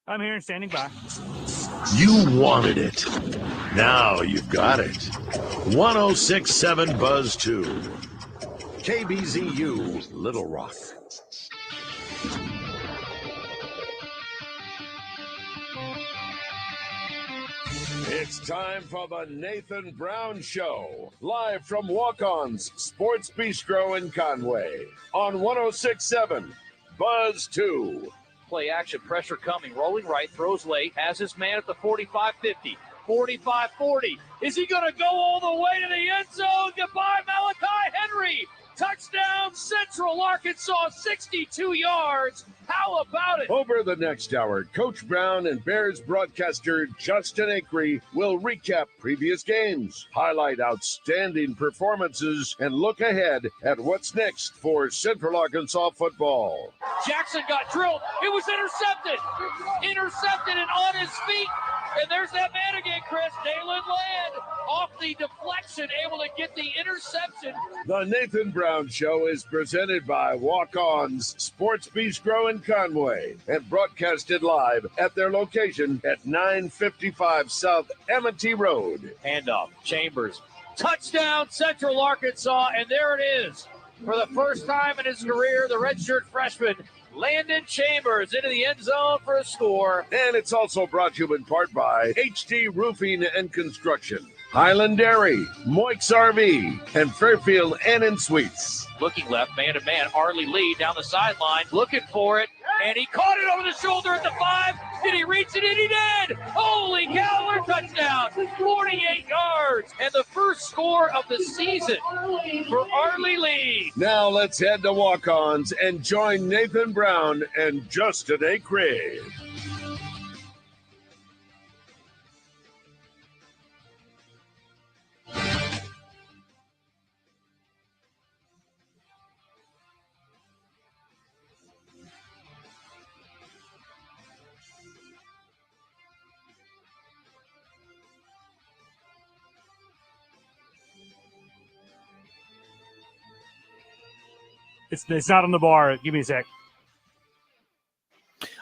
I'm here and standing by. You wanted it. Now you've got it. 106.7 Buzz 2. KBZU, Little Rock. It's time for the Nathan Brown Show, live from Walk-On's Sports Bistro in Conway on 106.7 Buzz 2. Play action, pressure coming, rolling right, throws late, has his man at the 45-50, 45-40. Is he going to go all the way to the end zone? Goodbye, Malachi Henry. Touchdown, Central Arkansas, 62 yards. How about it? Over the next hour, Coach Brown and Bears broadcaster Justin Acree will recap previous games, highlight outstanding performances, and look ahead at what's next for Central Arkansas football. Jackson got drilled. It was intercepted. Intercepted and on his feet. And there's that man again, Chris. Dalen Land off the deflection, able to get the interception. The Nathan Brown Show is presented by Walk-On's Sports Bistro in Conway and broadcasted live at their location at 955 South Amity Road. Handoff, Chambers. Touchdown, Central Arkansas, and there it is. For the first time in his career, the redshirt freshman Landon Chambers into the end zone for a score. And it's also brought to you in part by HD Roofing and Construction, Highland Dairy, Moix RV, and Fairfield Inn & Suites. Looking left, man-to-man, Arlie Lee down the sideline, looking for it, and he caught it over the shoulder at the 5. Did he reach it? And he did! Holy cow, what a touchdown! 48 yards, and the first score of the season for Arlie Lee. Now let's head to Walk-Ons and join Nathan Brown and Justin Acree. It's not on the bar. Give me a sec.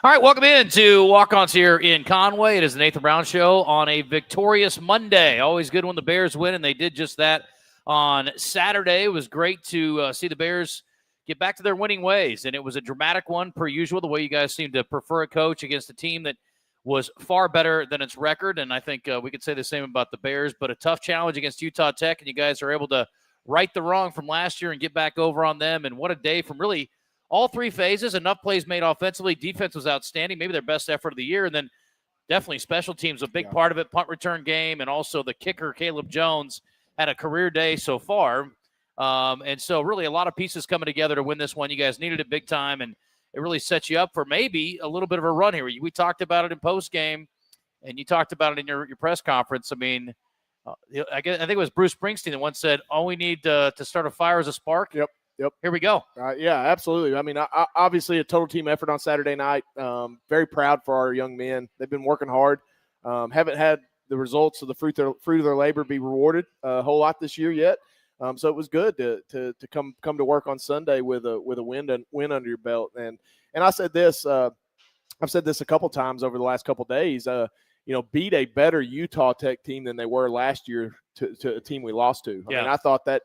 All right, welcome in to Walk-Ons here in Conway. It is the Nathan Brown Show on a victorious Monday. Always good when the Bears win, and they did just that on Saturday. It was great to see the Bears get back to their winning ways, and it was a dramatic one per usual, the way you guys seem to prefer a coach against a team that was far better than its record, and I think we could say the same about the Bears, but a tough challenge against Utah Tech, and you guys are able to right the wrong from last year and get back over on them, and what a day from really all three phases. Enough plays made offensively. Defense was outstanding, maybe their best effort of the year, and then definitely special teams, a big part of it, punt return game, and also the kicker, Caleb Jones, had a career day so far. And so really a lot of pieces coming together to win this one. You guys needed it big time, and it really sets you up for maybe a little bit of a run here. We talked about it in postgame, and you talked about it in your press conference. I mean, I think it was Bruce Springsteen that once said, all we need to start a fire is a spark. Yep. Here we go. Yeah, absolutely. I mean, obviously a total team effort on Saturday night. Very proud for our young men. They've been working hard. Haven't had the results of the fruit of their labor be rewarded a whole lot this year yet. So it was good to come to work on Sunday with a win under your belt. And I said this, I've said this a couple times over the last couple days. Beat a better Utah Tech team than they were last year to a team we lost to. I mean, I thought that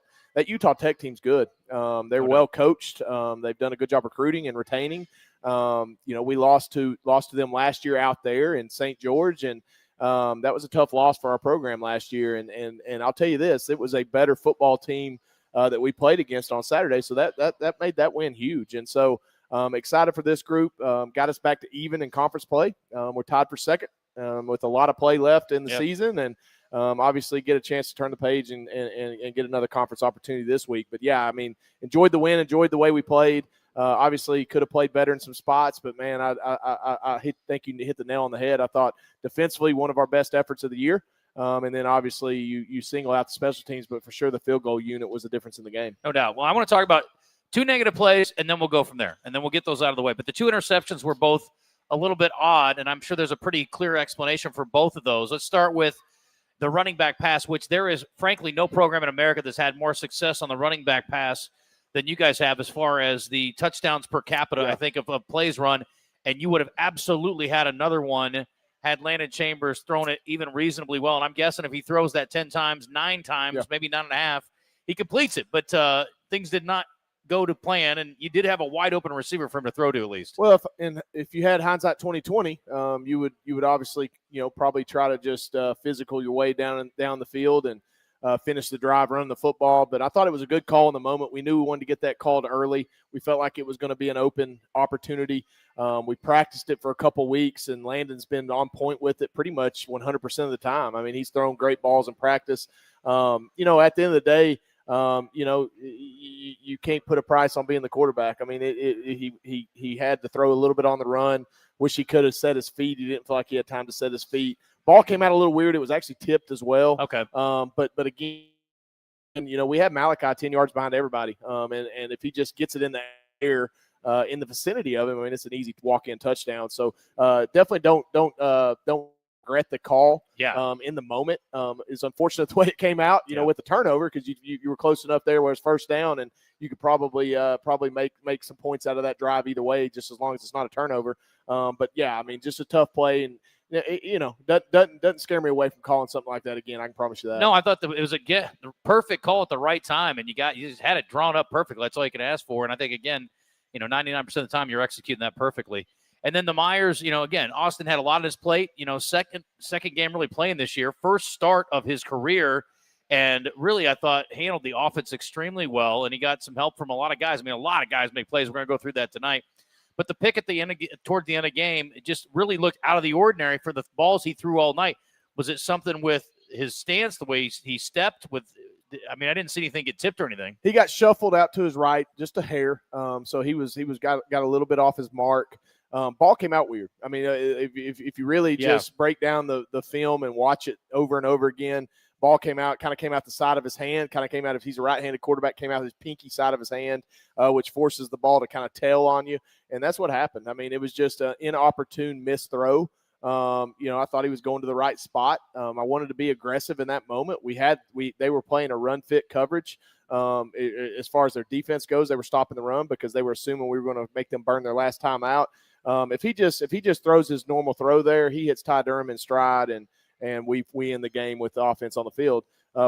Utah Tech team's good. They're well coached. They've done a good job recruiting and retaining. We lost to them last year out there in St. George, and that was a tough loss for our program last year. And I'll tell you this, it was a better football team that we played against on Saturday. So that made that win huge. And so excited for this group. Got us back to even in conference play. We're tied for second. With a lot of play left in the season, and obviously get a chance to turn the page and get another conference opportunity this week. But, yeah, I mean, enjoyed the win, enjoyed the way we played. Obviously could have played better in some spots, but, man, I think you hit the nail on the head. I thought defensively one of our best efforts of the year. And then, obviously, you single out the special teams, but for sure the field goal unit was the difference in the game. No doubt. Well, I want to talk about two negative plays, and then we'll go from there, and then we'll get those out of the way. But the two interceptions were both a little bit odd, and I'm sure there's a pretty clear explanation for both of those. Let's start with the running back pass, which there is, frankly, no program in America that's had more success on the running back pass than you guys have as far as the touchdowns per capita, I think, of plays run. and you would have absolutely had another one had Landon Chambers thrown it even reasonably well. And I'm guessing if he throws that 10 times, 9 times, maybe 9.5, he completes it. But things did not go to plan, and you did have a wide open receiver for him to throw to at least. Well, if you had hindsight 2020, you would obviously probably try to just physical your way down the field and finish the drive, run the football. But I thought it was a good call in the moment. We knew we wanted to get that called early. We felt like it was going to be an open opportunity. We practiced it for a couple weeks, and Landon's been on point with it pretty much 100% of the time. I mean, he's thrown great balls in practice. At the end of the day, you can't put a price on being the quarterback. I mean, he had to throw a little bit on the run. Wish he could have set his feet. He didn't feel like he had time to set his feet. Ball came out a little weird. It was actually tipped as well. Okay. But again, we have Malachi 10 yards behind everybody. And if he just gets it in the air, in the vicinity of him, I mean, it's an easy walk-in touchdown. So definitely don't regret the call. In the moment. It's unfortunate the way it came out, with the turnover, because you were close enough there where it's first down, and you could probably make some points out of that drive either way, just as long as it's not a turnover. But yeah, I mean, just a tough play, and doesn't scare me away from calling something like that again. I can promise you that. No, I thought it was the perfect call at the right time, and you just had it drawn up perfectly. That's all you could ask for. And I think, again, 99% of the time you're executing that perfectly. And then the Myers, again, Austin had a lot on his plate. Second game really playing this year, first start of his career, and really I thought handled the offense extremely well. And he got some help from a lot of guys. I mean, a lot of guys make plays. We're going to go through that tonight. But the pick at the end, toward the end of the game, it just really looked out of the ordinary for the balls he threw all night. Was it something with his stance, the way he stepped? I didn't see anything get tipped or anything. He got shuffled out to his right, just a hair. So he got a little bit off his mark. Ball came out weird. I mean, if you really just break down the film and watch it over and over again, ball came out the side of his hand, if he's a right-handed quarterback, came out his pinky side of his hand, which forces the ball to kind of tail on you. And that's what happened. I mean, it was just an inopportune missed throw. I thought he was going to the right spot. I wanted to be aggressive in that moment. They were playing a run fit coverage. As far as their defense goes, they were stopping the run because they were assuming we were going to make them burn their last time out. If he just throws his normal throw there, he hits Ty Durham in stride, and we end the game with the offense on the field.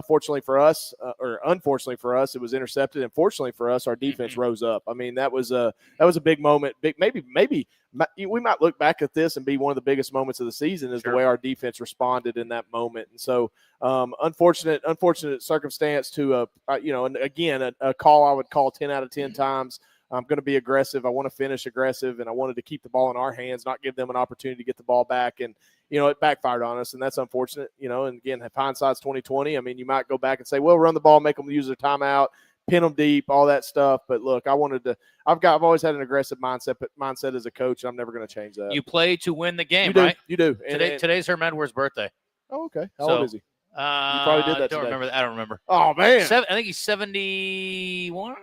Fortunately for us, or unfortunately for us, it was intercepted, and fortunately for us, our defense rose up. I mean, that was a big moment. Maybe we might look back at this and be one of the biggest moments of the season is the way our defense responded in that moment. And so, unfortunate circumstance to and again, a call I would call 10 out of 10 times. I'm going to be aggressive. I want to finish aggressive, and I wanted to keep the ball in our hands, not give them an opportunity to get the ball back. And, it backfired on us, and that's unfortunate, and again, hindsight's 2020. I mean, you might go back and say, well, run the ball, make them use their timeout, pin them deep, all that stuff. But look, I've always had an aggressive mindset as a coach. And I'm never going to change that. You play to win the game, right? You do. Today's Herm Edwards' birthday. Oh, okay. How old is he? You probably did that I don't today. remember that. I don't remember. Oh, man. I think he's 71.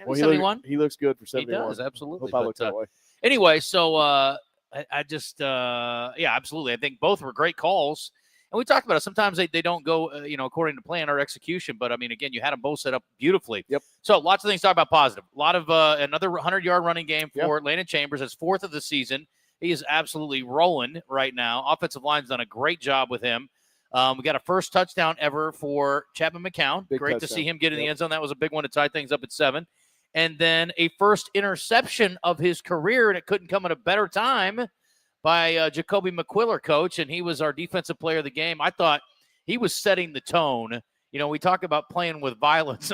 Well, 71. He looks good for 71. He does, absolutely. Hope I look that way. Anyway, so I just absolutely. I think both were great calls. And we talked about it. Sometimes they don't go, according to plan or execution. But, I mean, again, you had them both set up beautifully. Yep. So lots of things to talk about positive. A lot of another 100-yard running game for Landon Chambers. His fourth of the season. He is absolutely rolling right now. Offensive line's done a great job with him. We got a first touchdown ever for Chapman McCown. Great to see him get in the end zone. That was a big one to tie things up at 7. And then a first interception of his career, and it couldn't come at a better time, by Jacoby McQuiller, coach, and he was our defensive player of the game. I thought he was setting the tone. We talk about playing with violence,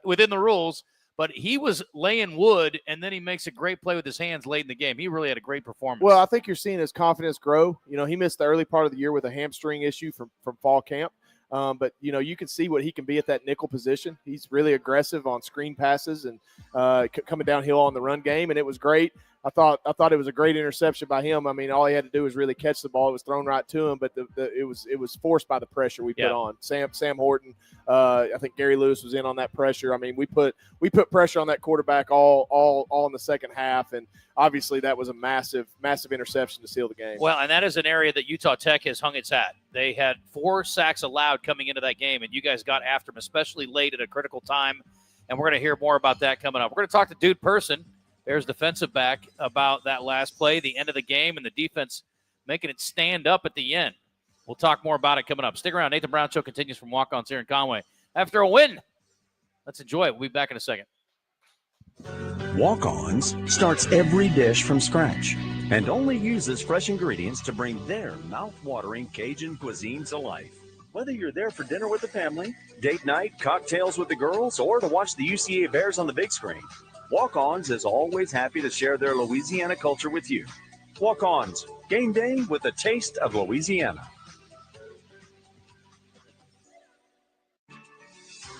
within the rules, but he was laying wood, and then he makes a great play with his hands late in the game. He really had a great performance. Well, I think you're seeing his confidence grow. He missed the early part of the year with a hamstring issue from fall camp. But, you can see what he can be at that nickel position. He's really aggressive on screen passes and coming downhill on the run game, and it was great. I thought it was a great interception by him. I mean, all he had to do was really catch the ball. It was thrown right to him, but it was forced by the pressure we put on. Sam Horton, I think Gary Lewis was in on that pressure. I mean, we put pressure on that quarterback all in the second half, and obviously that was a massive interception to seal the game. Well, and that is an area that Utah Tech has hung its hat. They had 4 sacks allowed coming into that game, and you guys got after them, especially late at a critical time. And we're going to hear more about that coming up. We're going to talk to Dude Person. Bears defensive back about that last play, the end of the game, and the defense making it stand up at the end. We'll talk more about it coming up. Stick around. Nathan Brown Show continues from Walk-Ons here in Conway. After a win, let's enjoy it. We'll be back in a second. Walk-Ons starts every dish from scratch and only uses fresh ingredients to bring their mouth-watering Cajun cuisine to life. Whether you're there for dinner with the family, date night, cocktails with the girls, or to watch the UCA Bears on the big screen, Walk-Ons is always happy to share their Louisiana culture with you. Walk-Ons, game day with a taste of Louisiana.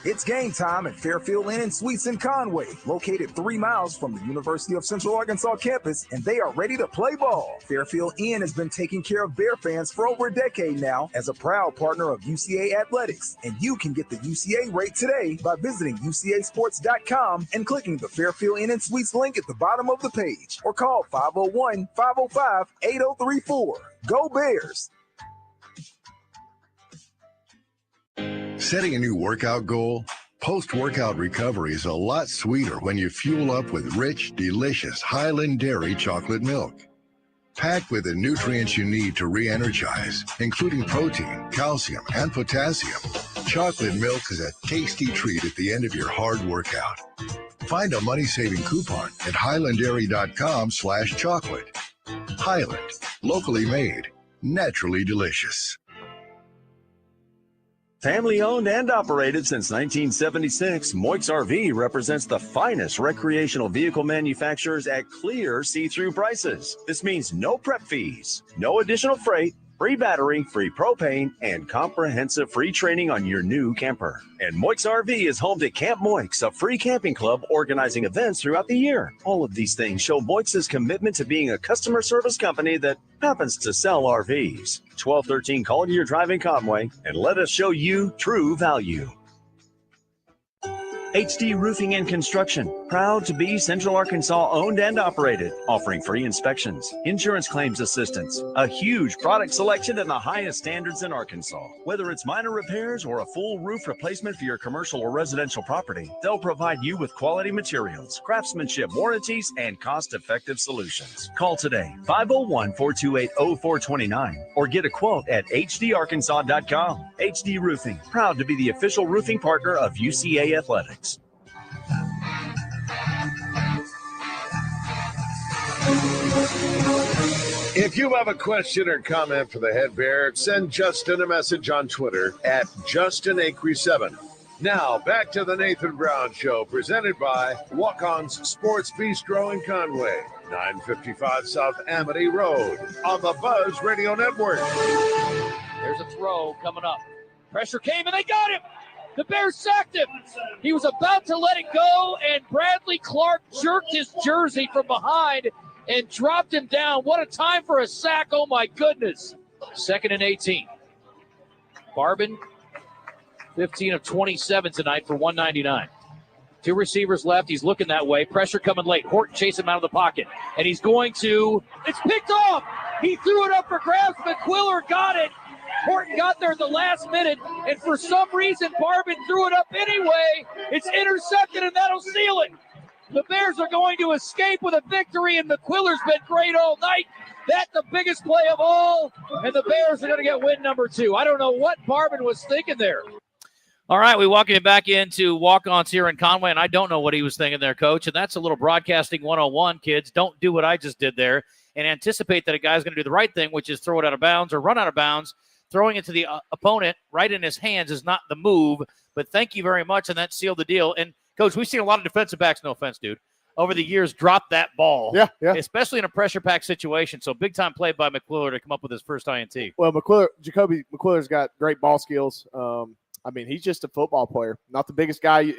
It's game time at Fairfield Inn and Suites in Conway, located 3 miles from the University of Central Arkansas campus, and they are ready to play ball. Fairfield Inn has been taking care of Bear fans for over a decade now as a proud partner of UCA Athletics, and you can get the UCA rate today by visiting UCAsports.com and clicking the Fairfield Inn and Suites link at the bottom of the page, or call 501-505-8034. Go Bears! Setting a new workout goal? Post-workout recovery is a lot sweeter when you fuel up with rich, delicious Highland Dairy chocolate milk. Packed with the nutrients you need to re-energize, including protein, calcium, and potassium, chocolate milk is a tasty treat at the end of your hard workout. Find a money-saving coupon at highlanddairy.com/chocolate. Highland, locally made, naturally delicious. Family owned and operated since 1976, Moix RV represents the finest recreational vehicle manufacturers at clear see-through prices. This means no prep fees, no additional freight, free battery, free propane, and comprehensive free training on your new camper. And Moix RV is home to Camp Moix, a free camping club organizing events throughout the year. All of these things show Moix's commitment to being a customer service company that happens to sell RVs. 1213 Collier Drive in Conway, and let us show you true value. HD Roofing and Construction, proud to be Central Arkansas owned and operated, offering free inspections, insurance claims assistance, a huge product selection and the highest standards in Arkansas. Whether it's minor repairs or a full roof replacement for your commercial or residential property, they'll provide you with quality materials, craftsmanship, warranties, and cost-effective solutions. Call today, 501-428-0429, or get a quote at hdarkansas.com. HD Roofing, proud to be the official roofing partner of UCA Athletics. If you have a question or comment for the head bear, send Justin a message on Twitter at JustinAcree7. Now, back to the Nathan Brown Show, presented by Walk-On's Sports Bistro in Conway, 955 South Amity Road, on the Buzz Radio Network. There's a throw coming up. Pressure came, and they got him. The Bears sacked him. He was about to let it go, and Bradley Clark jerked his jersey from behind and dropped him down. What a time for a sack. Oh, my goodness. 2nd and 18. Barbin, 15 of 27 tonight for 199. 2 receivers left. He's looking that way. Pressure coming late. Horton chasing him out of the pocket. And he's going to – it's picked off. He threw it up for grabs. McQuiller got it. Horton got there at the last minute, and for some reason, Barbin threw it up anyway. It's intercepted, and that'll seal it. The Bears are going to escape with a victory, and McQuiller's been great all night. That's the biggest play of all, and the Bears are going to get win number 2. I don't know what Barbin was thinking there. All right, we welcome you back into Walk-Ons here in Conway, and I don't know what he was thinking there, Coach, and that's a little broadcasting 101, kids. Don't do what I just did there and anticipate that a guy's going to do the right thing, which is throw it out of bounds or run out of bounds. Throwing it to the opponent right in his hands is not the move, but thank you very much, and that sealed the deal. And, Coach, we've seen a lot of defensive backs, no offense, dude, over the years drop that ball, yeah. especially in a pressure-packed situation. So big-time play by McQuiller to come up with his first INT. Well, Jacoby McQuiller's got great ball skills. I mean, he's just a football player. Not the biggest guy,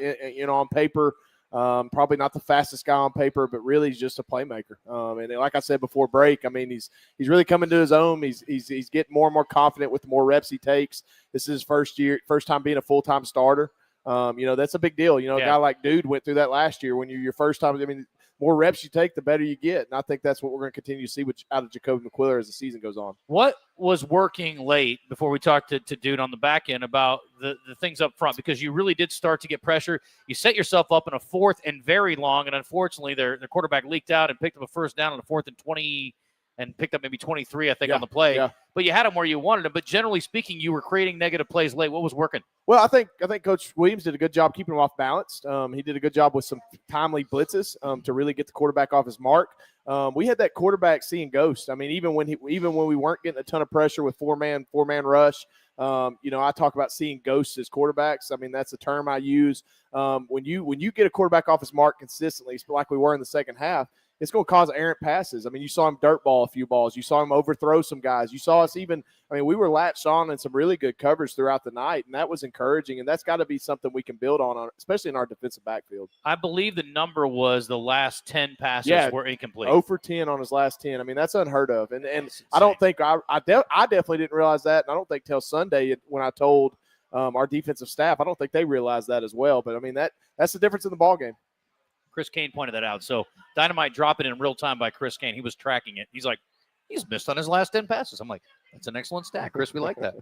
on paper. Probably not the fastest guy on paper, but really he's just a playmaker. And like I said before break, I mean, he's really coming to his own. He's getting more and more confident with the more reps he takes. This is his first time being a full-time starter. That's a big deal. A guy like Dude went through that last year when you're your first time. I mean, more reps you take, the better you get. And I think that's what we're going to continue to see out of Jacoby McQuiller as the season goes on. What was working late before we talked to Dude on the back end about the things up front? Because you really did start to get pressure. You set yourself up in a 4th and very long, and unfortunately their quarterback leaked out and picked up a first down on the 4th and 20 and picked up maybe 23, I think, on the play. Yeah. But you had them where you wanted them. But generally speaking, you were creating negative plays late. What was working? Well, I think Coach Williams did a good job keeping him off balance. He did a good job with some timely blitzes to really get the quarterback off his mark. We had that quarterback seeing ghosts. I mean, even when we weren't getting a ton of pressure with four-man rush, I talk about seeing ghosts as quarterbacks. I mean, that's a term I use. When you get a quarterback off his mark consistently, like we were in the second half, it's going to cause errant passes. I mean, you saw him dirtball a few balls. You saw him overthrow some guys. You saw us we were latched on in some really good coverage throughout the night, and that was encouraging, and that's got to be something we can build on, especially in our defensive backfield. I believe the number was the last 10 passes were incomplete. 0 for 10 on his last 10. I mean, that's unheard of. And I don't think I definitely didn't realize that, and I don't think till Sunday when I told our defensive staff, I don't think they realized that as well. But, I mean, that's the difference in the ballgame. Chris Kane pointed that out. So Dynamite dropping in real time by Chris Kane. He was tracking it. He's like, he's missed on his last 10 passes. I'm like, that's an excellent stat, Chris. We like that.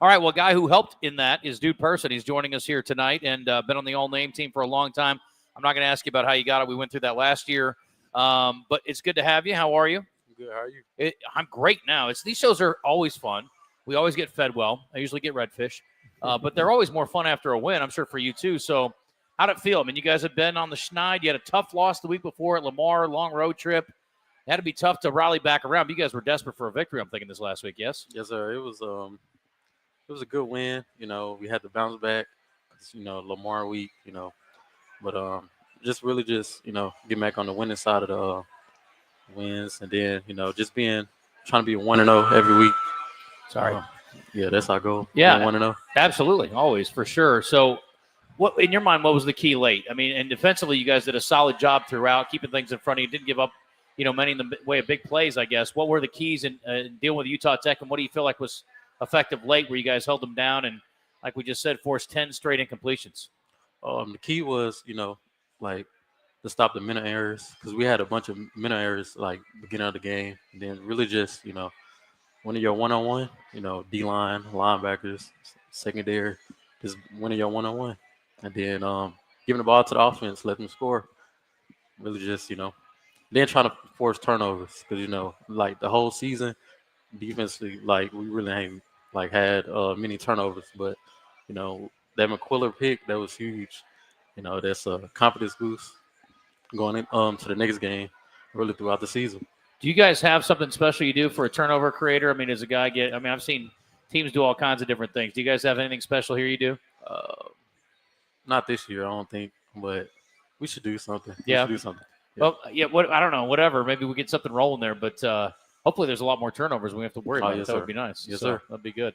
All right, well, a guy who helped in that is Dude Person. He's joining us here tonight and been on the all-name team for a long time. I'm not going to ask you about how you got it. We went through that last year. But it's good to have you. How are you? Good. How are you? I'm great now. These shows are always fun. We always get fed well. I usually get redfish. But they're always more fun after a win, I'm sure, for you too. So how'd it feel? I mean, you guys have been on the schneid. You had a tough loss the week before at Lamar, long road trip. It had to be tough to rally back around. But you guys were desperate for a victory, I'm thinking, this last week, yes? Yes, sir. It was a good win. We had to bounce back. Lamar week. But just get back on the winning side of the wins, and then trying to be 1-0 every week. Sorry. Yeah, that's our goal. Yeah, 1-0. Absolutely, always for sure. So, what in your mind? What was the key late? I mean, and defensively, you guys did a solid job throughout, keeping things in front of you. Didn't give up, many in the way of big plays. I guess. What were the keys in dealing with Utah Tech, and what do you feel like was effective late, where you guys held them down and, like we just said, forced 10 straight incompletions? The key was, to stop the mental errors, because we had a bunch of mental errors beginning of the game, and then really just winning your one-on-one, D-line, linebackers, secondary, just winning your one-on-one, and then giving the ball to the offense, let them score. Really just then trying to force turnovers, because the whole season defensively, we really ain't had many turnovers, but that McQuiller pick, that was huge. That's a confidence boost going in to the next game, really throughout the season. Do you guys have something special you do for a turnover creator? I mean, does a guy I've seen teams do all kinds of different things. Do you guys have anything special here you do? Not this year, I don't think, but we should do something. Yeah. We should do something. Yeah. Well, yeah, I don't know, whatever. Maybe we get something rolling there, but hopefully there's a lot more turnovers we have to worry about. Yes, that sir. would be nice. Yes, so sir. That'd be good.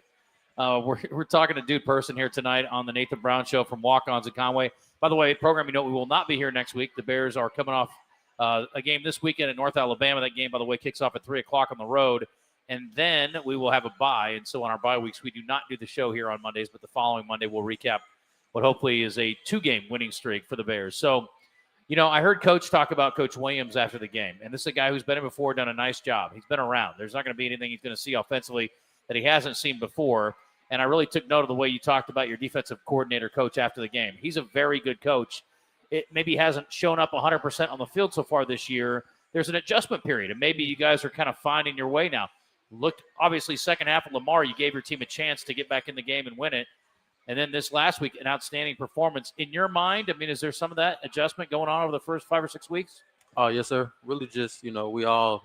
We're talking to Dude Person here tonight on the Nathan Brown Show from Walk-Ons in Conway. By the way, program, we will not be here next week. The Bears are coming off a game this weekend in North Alabama. That game, by the way, kicks off at 3 o'clock on the road. And then we will have a bye. And so on our bye weeks, we do not do the show here on Mondays, but the following Monday we'll recap what hopefully is a 2-game winning streak for the Bears. So, I heard Coach talk about Coach Williams after the game. And this is a guy who's been in before, done a nice job. He's been around. There's not going to be anything he's going to see offensively that he hasn't seen before. And I really took note of the way you talked about your defensive coordinator coach after the game. He's a very good coach. It maybe hasn't shown up 100% on the field so far this year. There's an adjustment period, and maybe you guys are kind of finding your way now. Looked, obviously, second half of Lamar, you gave your team a chance to get back in the game and win it. And then this last week, an outstanding performance. In your mind, I mean, is there some of that adjustment going on over the first 5 or 6 weeks? Oh, yes, sir. Really just, we all,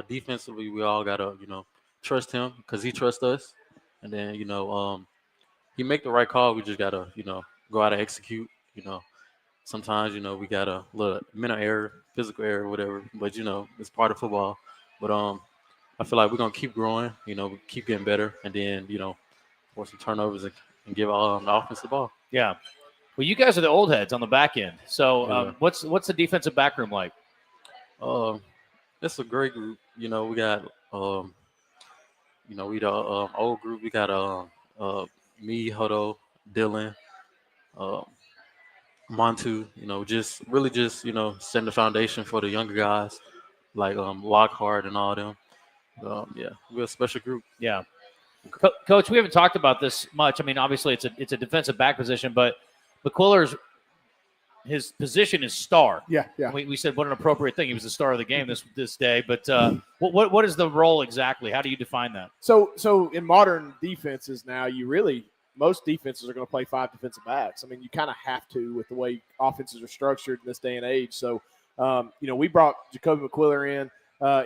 defensively, we all got to, trust him because he trusts us. And then, he make the right call. We just got to, go out and execute. Sometimes, we got a little mental error, physical error, whatever. But, it's part of football. But I feel like we're going to keep growing, keep getting better. And then, force some turnovers and give the offense the ball. Yeah. Well, you guys are the old heads on the back end. So what's the defensive back room like? It's a great group. We got, we the old group. We got me, Hodo, Dylan, Montu, just really just, setting the foundation for the younger guys like Lockhart and all them. Yeah, we're a special group. Yeah. Coach, we haven't talked about this much. I mean, obviously it's a defensive back position, but McQuiller's his position is star. Yeah. We said what an appropriate thing. He was the star of the game this day. But what is the role exactly? How do you define that? So in modern defenses now, most defenses are going to play 5 defensive backs. I mean, you kind of have to with the way offenses are structured in this day and age. So, we brought Jacoby McQuiller in.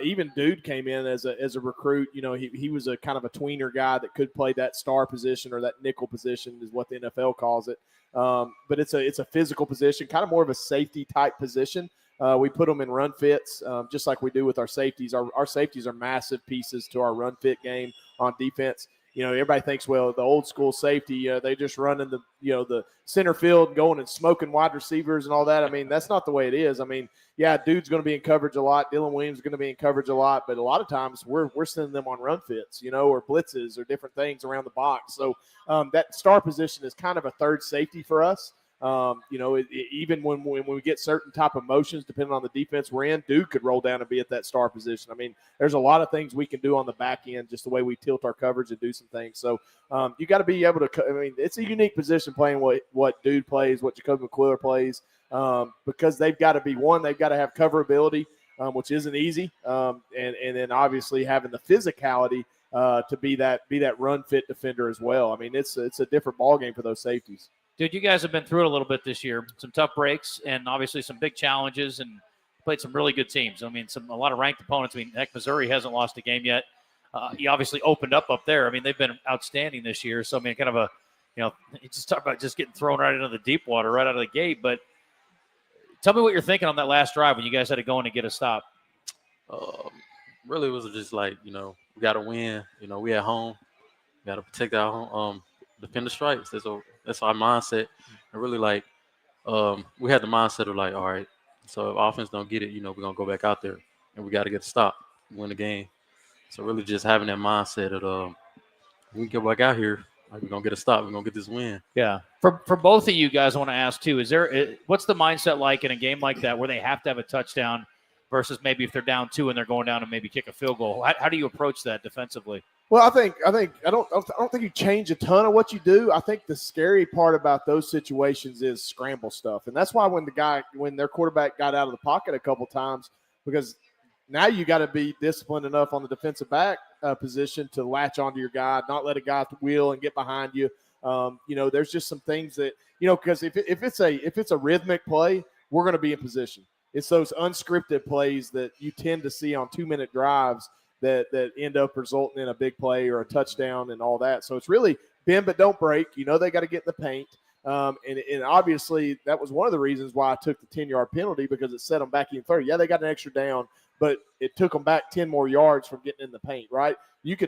Even Dude came in as a recruit. He was a kind of a tweener guy that could play that star position or that nickel position is what the NFL calls it. But it's a physical position, kind of more of a safety type position. We put them in run fits, just like we do with our safeties. Our safeties are massive pieces to our run fit game on defense. Everybody thinks, well, the old school safety, they just run in the center field, going and smoking wide receivers and all that. I mean, that's not the way it is. I mean, yeah, Dude's going to be in coverage a lot. Dylan Williams is going to be in coverage a lot, but a lot of times we're sending them on run fits, or blitzes or different things around the box. So that star position is kind of a third safety for us. Even when we get certain type of motions, depending on the defense we're in, Dude could roll down and be at that star position. I mean, there's a lot of things we can do on the back end, just the way we tilt our coverage and do some things. So you got to be able to. I mean, it's a unique position playing what Dude plays, what Jacoby McQuiller plays, because they've got to be they've got to have coverability, which isn't easy, and then obviously having the physicality to be that run fit defender as well. I mean, it's a different ballgame for those safeties. Dude, you guys have been through it a little bit this year. Some tough breaks and obviously some big challenges and played some really good teams. I mean, a lot of ranked opponents. I mean, heck, Missouri hasn't lost a game yet. He obviously opened up there. I mean, they've been outstanding this year. So, I mean, kind of you just talk about just getting thrown right into the deep water right out of the gate. But tell me what you're thinking on that last drive when you guys had to go in and get a stop. Really, it was just like, we got to win. We at home. We got to protect our home, defend the stripes. That's our mindset. And really, like, we had the mindset of, like, all right, so if offense don't get it, we're going to go back out there, and we got to get a stop, win the game. So really just having that mindset of we get back out here, like, we're going to get a stop. We're going to get this win. Yeah. For both of you guys, I want to ask, too, what's the mindset like in a game like that where they have to have a touchdown versus maybe if they're down 2 and they're going down and maybe kick a field goal? How do you approach that defensively? Well, I don't think you change a ton of what you do. I think the scary part about those situations is scramble stuff, and that's why when their quarterback got out of the pocket a couple times, because now you got to be disciplined enough on the defensive back position to latch onto your guy, not let a guy wheel and get behind you. There's just some things that because if it's a rhythmic play, we're going to be in position. It's those unscripted plays that you tend to see on 2-minute drives that end up resulting in a big play or a touchdown and all that. So it's really bend but don't break. They got to get in the paint. And obviously that was one of the reasons why I took the 10-yard penalty, because it set them back in 30. Yeah, they got an extra down, but it took them back 10 more yards from getting in the paint, right? You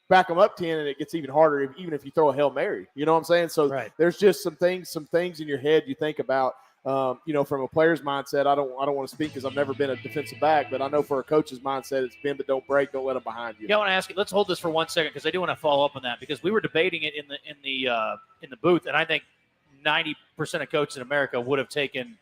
back them up 10 and it gets even harder even if you throw a Hail Mary. You know what I'm saying? So right. There's just some things in your head you think about. From a player's mindset, I don't want to speak because I've never been a defensive back, but I know for a coach's mindset, it's bend but don't break. Don't let them behind you. Yeah, I want to ask you. Let's hold this for 1 second because I do want to follow up on that, because we were debating it in the booth, and I think 90% of coaches in America would have taken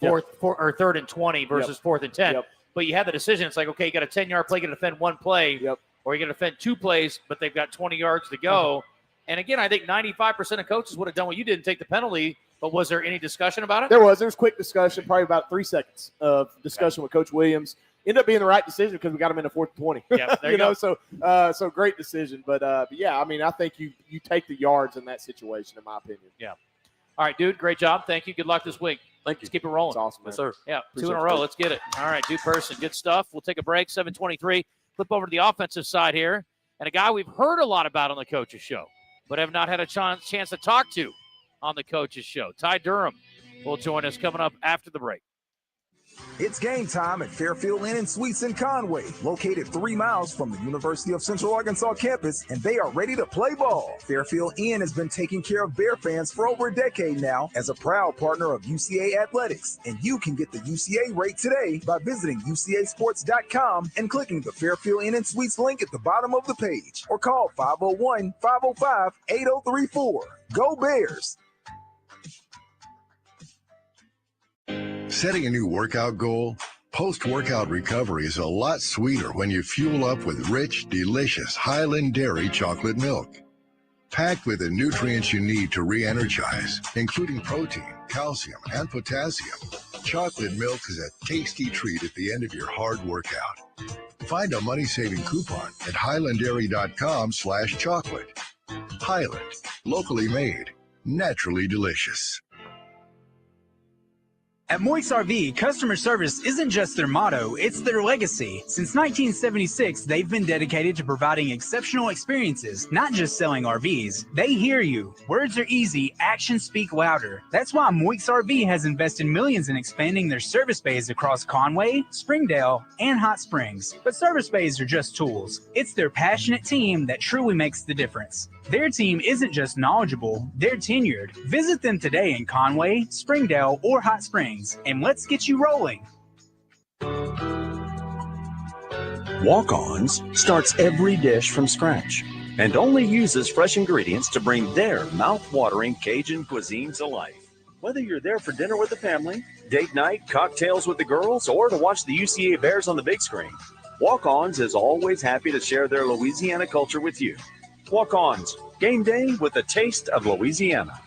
third and 20 versus 4th and 10. Yep. But you have the decision. It's like, okay, you got a 10-yard play, you got to defend 1 play, or you got to defend 2 plays, but they've got 20 yards to go. And again, I think 95% of coaches would have done what you did and take the penalty. But was there any discussion about it? There was quick discussion, probably about 3 seconds of discussion with Coach Williams. Ended up being the right decision because we got him in the 4th and 20. Yeah, there you go. So great decision. But yeah, I mean, I think you take the yards in that situation, in my opinion. Yeah. All right, dude, great job. Thank you. Good luck this week. Thank you. Let's keep it rolling. That's awesome, man. Yes, sir. Yeah, Appreciate 2 in a row. Let's get it. All right, Dude Person, good stuff. We'll take a break, 7:23. Flip over to the offensive side here. And a guy we've heard a lot about on the Coach's Show, but have not had a chance to talk to on the Coach's Show. Ty Durham will join us coming up after the break. It's game time at Fairfield Inn and Suites in Conway, located 3 miles from the University of Central Arkansas campus, and they are ready to play ball. Fairfield Inn has been taking care of Bear fans for over a decade now as a proud partner of UCA Athletics, and you can get the UCA rate today by visiting UCAsports.com and clicking the Fairfield Inn and Suites link at the bottom of the page, or call 501-505-8034. Go Bears! Setting a new workout goal? Post-workout recovery is a lot sweeter when you fuel up with rich, delicious Highland Dairy chocolate milk. Packed with the nutrients you need to re-energize, including protein, calcium, and potassium, chocolate milk is a tasty treat at the end of your hard workout. Find a money-saving coupon at highlanddairy.com/chocolate. Highland, locally made, naturally delicious. At Moix RV, customer service isn't just their motto, it's their legacy. Since 1976, they've been dedicated to providing exceptional experiences, not just selling RVs. They hear you. Words are easy, actions speak louder. That's why Moix RV has invested millions in expanding their service bays across Conway, Springdale, and Hot Springs. But service bays are just tools. It's their passionate team that truly makes the difference. Their team isn't just knowledgeable, they're tenured. Visit them today in Conway, Springdale, or Hot Springs, and let's get you rolling. Walk-Ons starts every dish from scratch and only uses fresh ingredients to bring their mouth-watering Cajun cuisine to life. Whether you're there for dinner with the family, date night, cocktails with the girls, or to watch the UCA Bears on the big screen, Walk-Ons is always happy to share their Louisiana culture with you. Walk-Ons, game day with a taste of Louisiana.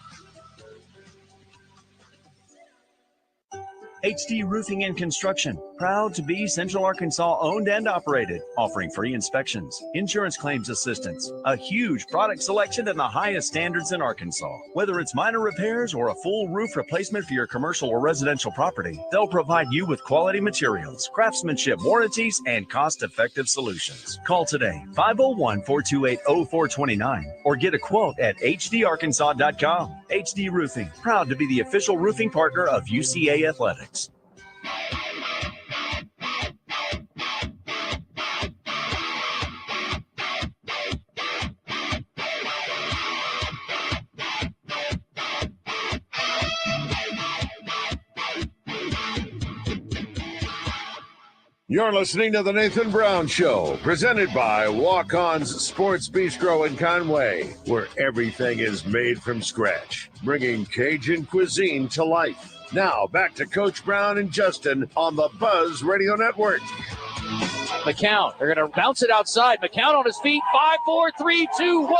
HD Roofing and Construction, proud to be Central Arkansas owned and operated, offering free inspections, insurance claims assistance, a huge product selection and the highest standards in Arkansas. Whether it's minor repairs or a full roof replacement for your commercial or residential property, they'll provide you with quality materials, craftsmanship, warranties, and cost-effective solutions. Call today, 501-428-0429, or get a quote at hdarkansas.com. HD Roofing, proud to be the official roofing partner of UCA Athletics. You're listening to The Nathan Brown Show, presented by Walk-On's Sports Bistro in Conway, where everything is made from scratch, bringing Cajun cuisine to life. Now, back to Coach Brown and Justin on the Buzz Radio Network. McCown, they're going to bounce it outside. McCown on his feet, 5, 4, 3, 2, 1,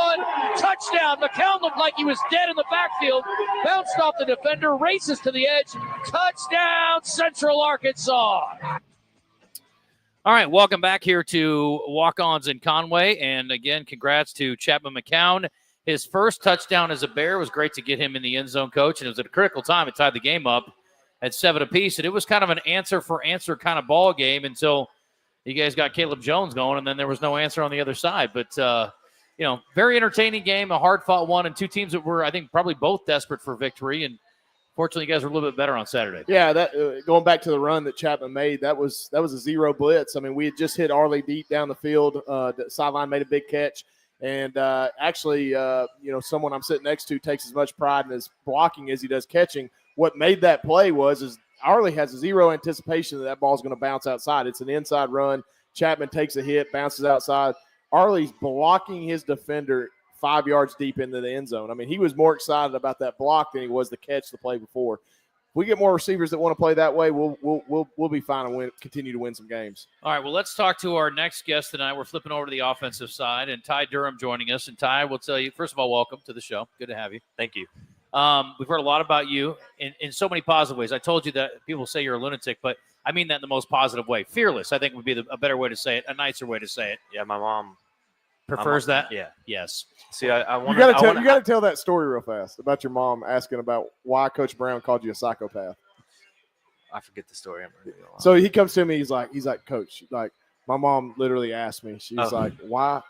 touchdown. McCown looked like he was dead in the backfield, bounced off the defender, races to the edge, touchdown, Central Arkansas. All right, welcome back here to Walk-Ons in Conway. And again, congrats to Chapman McCown. His first touchdown as a Bear was great to get him in the end zone, Coach. And it was at a critical time. It tied the game up at 7 apiece. And it was kind of an answer for answer kind of ball game until you guys got Caleb Jones going. And then there was no answer on the other side. But, very entertaining game, a hard-fought one, and two teams that were, I think, probably both desperate for victory. And fortunately, you guys were a little bit better on Saturday. Yeah, that going back to the run that Chapman made, that was a zero blitz. I mean, we had just hit Arley deep down the field. The sideline made a big catch. And actually, someone I'm sitting next to takes as much pride in his blocking as he does catching. What made that play is Arley has zero anticipation that ball's going to bounce outside. It's an inside run. Chapman takes a hit, bounces outside. Arley's blocking his defender 5 yards deep into the end zone. I mean, he was more excited about that block than he was the catch the play before. If we get more receivers that want to play that way, we'll be fine and continue to win some games. All right, well, let's talk to our next guest tonight. We're flipping over to the offensive side, and Ty Durham joining us. And Ty, we'll tell you, first of all, welcome to the show. Good to have you. Thank you. We've heard a lot about you in so many positive ways. I told you that people say you're a lunatic, but I mean that in the most positive way. Fearless, I think, would be a better way to say it, a nicer way to say it. Yeah, my mom prefers that? Yeah. Yes. See, I want you got to tell that story real fast about your mom asking about why Coach Brown called you a psychopath. I forget the story. So he comes to me. He's like, Coach, like my mom literally asked me. She's like, why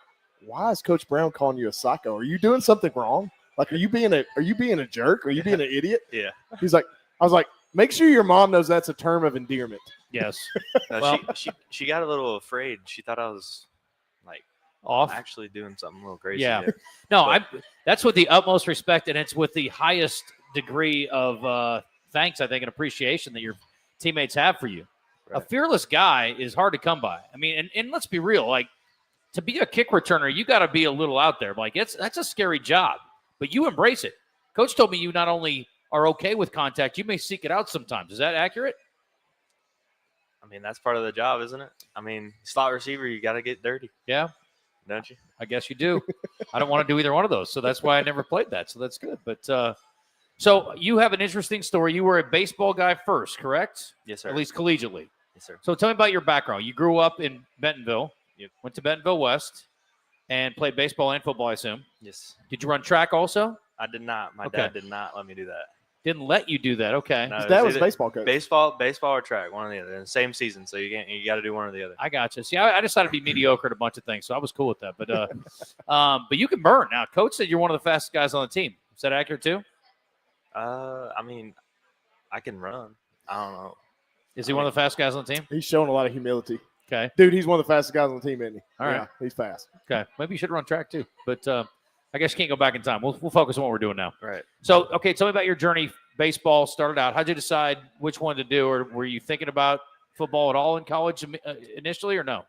is Coach Brown calling you a psycho? Are you doing something wrong? Like, are you being a jerk? Are you being an idiot? Yeah. I was like, make sure your mom knows that's a term of endearment. Yes. Well, she got a little afraid. She thought I was like off, actually doing something a little crazy. Yeah. There. No, that's with the utmost respect, and it's with the highest degree of thanks, I think, and appreciation that your teammates have for you. Right. A fearless guy is hard to come by. I mean, and let's be real, like to be a kick returner, you got to be a little out there. Like that's a scary job, but you embrace it. Coach told me you not only are okay with contact, you may seek it out sometimes. Is that accurate? I mean, that's part of the job, isn't it? I mean, slot receiver, you got to get dirty, Yeah, don't you? I guess you do. I don't want to do either one of those, so that's why I never played that. So that's good. But so you have an interesting story. You were a baseball guy first, correct? Yes, sir. At least collegiately. Yes, sir. So tell me about your background. You grew up in Bentonville. Yep. Went to Bentonville West and played baseball and football, I assume. Yes. Did you run track also? I did not. My Okay. dad did not let me do that. Didn't let you do that. Okay. No, His it dad was a either baseball coach. Baseball or track, one or the other. In the same season, so you got to do one or the other. I got you. See, I decided to be mediocre at a bunch of things, so I was cool with that. But you can burn. Now, Coach said you're one of the fastest guys on the team. Is that accurate too? I mean, I can run. I don't know. Is he one of the fastest guys on the team? He's showing a lot of humility. Okay. Dude, he's one of the fastest guys on the team, isn't he? All right. Yeah, he's fast. Okay. Maybe you should run track too. But I guess you can't go back in time. We'll focus on what we're doing now. Right. So, okay, tell me about your journey. Baseball started out. How'd you decide which one to do, or were you thinking about football at all in college initially, or no?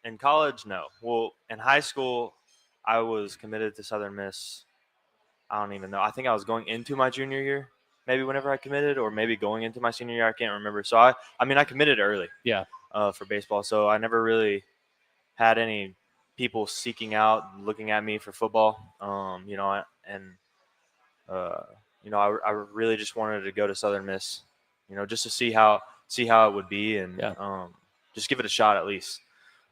In college, no. Well, in high school, I was committed to Southern Miss. I don't even know. I think I was going into my junior year, maybe whenever I committed, or maybe going into my senior year. I can't remember. So I committed early. Yeah. For baseball, so I never really had any people seeking out, looking at me for football. I really just wanted to go to Southern Miss, just to see how it would be, and just give it a shot at least.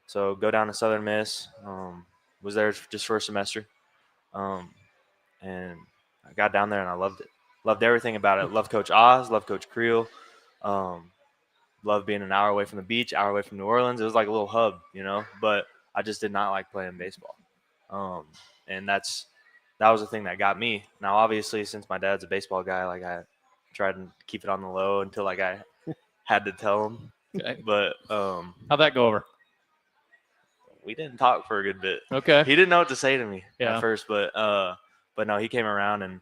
So go down to Southern Miss. Was there just for a semester, and I got down there and I loved it. Loved everything about it. Loved Coach Oz. Loved Coach Creel. Loved being an hour away from the beach, hour away from New Orleans. It was like a little hub, But I just did not like playing baseball, and that was the thing that got me. Now, obviously, since my dad's a baseball guy, like I tried to keep it on the low until like I had to tell him. Okay. But How'd that go over? We didn't talk for a good bit. Okay. He didn't know what to say to me Yeah. at first, but no, he came around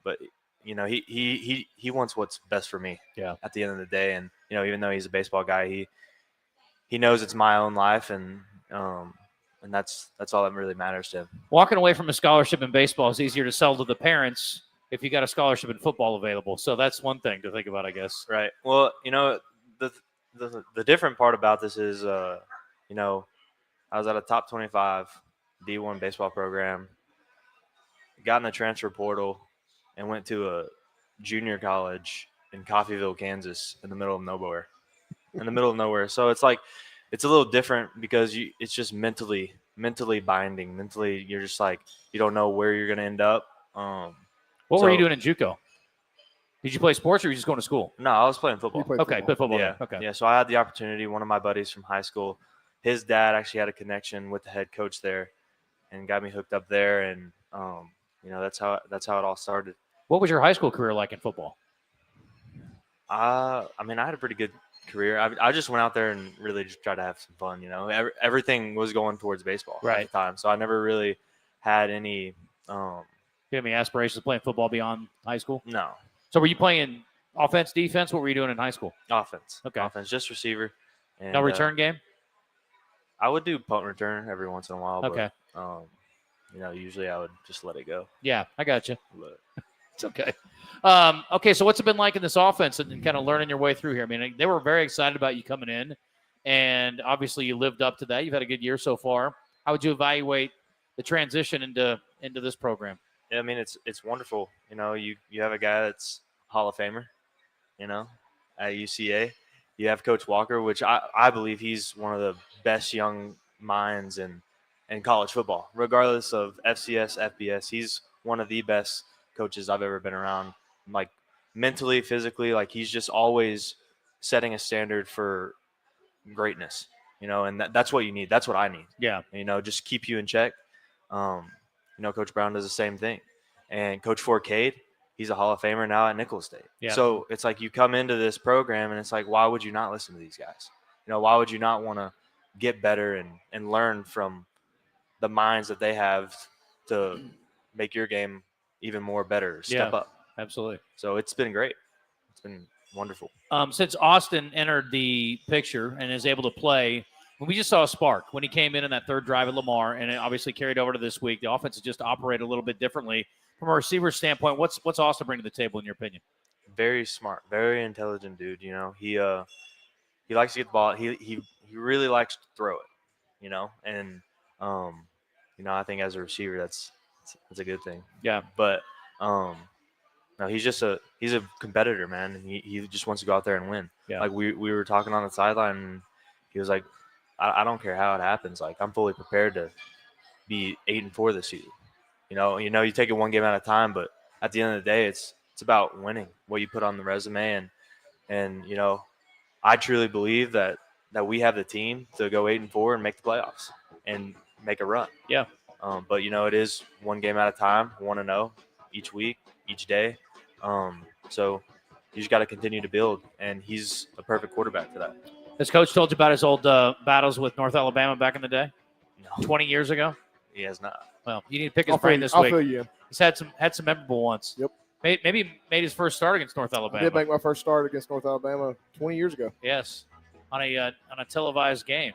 but he wants what's best for me. Yeah. At the end of the day, and even though he's a baseball guy, he knows it's my own life, and that's all that really matters to him. Walking away from a scholarship in baseball is easier to sell to the parents if you got a scholarship in football available. So that's one thing to think about, I guess. Right. Well, the different part about this is, I was at a top 25 D1 baseball program, got in the transfer portal, and went to a junior college in Coffeyville, Kansas, in the middle of nowhere. So it's like, it's a little different because it's just mentally binding. Mentally, you're just like, you don't know where you're going to end up. What were you doing in JUCO? Did you play sports or were you just going to school? No, I was playing football. Okay, play football. Yeah. Okay. Yeah, so I had the opportunity. One of my buddies from high school, his dad actually had a connection with the head coach there and got me hooked up there. And, that's how it all started. What was your high school career like in football? I had a pretty good career. I just went out there and really just tried to have some fun. Everything was going towards baseball at the time, so I never really had any. You have any aspirations of playing football beyond high school? No. So were you playing offense, defense? What were you doing in high school? Offense. Okay. Offense, just receiver. And, No return game? I would do punt return every once in a while. Okay. But, usually I would just let it go. Yeah, I got you. But it's okay. Okay, so what's it been like in this offense and kind of learning your way through here? I mean, they were very excited about you coming in, and obviously you lived up to that. You've had a good year so far. How would you evaluate the transition into this program? Yeah, I mean, it's wonderful. You have a guy that's a Hall of Famer, at UCA. You have Coach Walker, which I believe he's one of the best young minds in college football, regardless of FCS, FBS. He's one of the best coaches I've ever been around, like mentally, physically. Like he's just always setting a standard for greatness, and that's what you need. That's what I need. Yeah. Just keep you in check. Coach Brown does the same thing. And Coach Forcade, he's a Hall of Famer now at Nicholls State. Yeah. So it's like you come into this program and it's like, why would you not listen to these guys? Why would you not want to get better and learn from the minds that they have to make your game even more better, step up? Absolutely. So it's been great. It's been wonderful. Since Austin entered the picture and is able to play, we just saw a spark when he came in that third drive at Lamar, and it obviously carried over to this week. The offense has just operated a little bit differently. From a receiver standpoint, what's Austin bring to the table in your opinion? Very smart, very intelligent dude. he likes to get the ball. He really likes to throw it, and I think as a receiver that's a good thing. Yeah. But no, he's a competitor, man. He just wants to go out there and win. Yeah. Like we were talking on the sideline, and he was like, I don't care how it happens. Like I'm fully prepared to be 8-4 this season. You take it one game at a time, but at the end of the day, it's about winning, what you put on the resume, and I truly believe that we have the team to go 8-4 and make the playoffs and make a run. Yeah. But it is one game at a time, 1-0 each week, each day. So you just got to continue to build, and he's a perfect quarterback for that. Has Coach told you about his old battles with North Alabama back in the day? No. 20 years ago? He has not. Well, you need to pick his brain this week. I'll fill you in. He's had some memorable ones. Yep. Maybe made his first start against North Alabama. I did make my first start against North Alabama 20 years ago. Yes, on a televised game.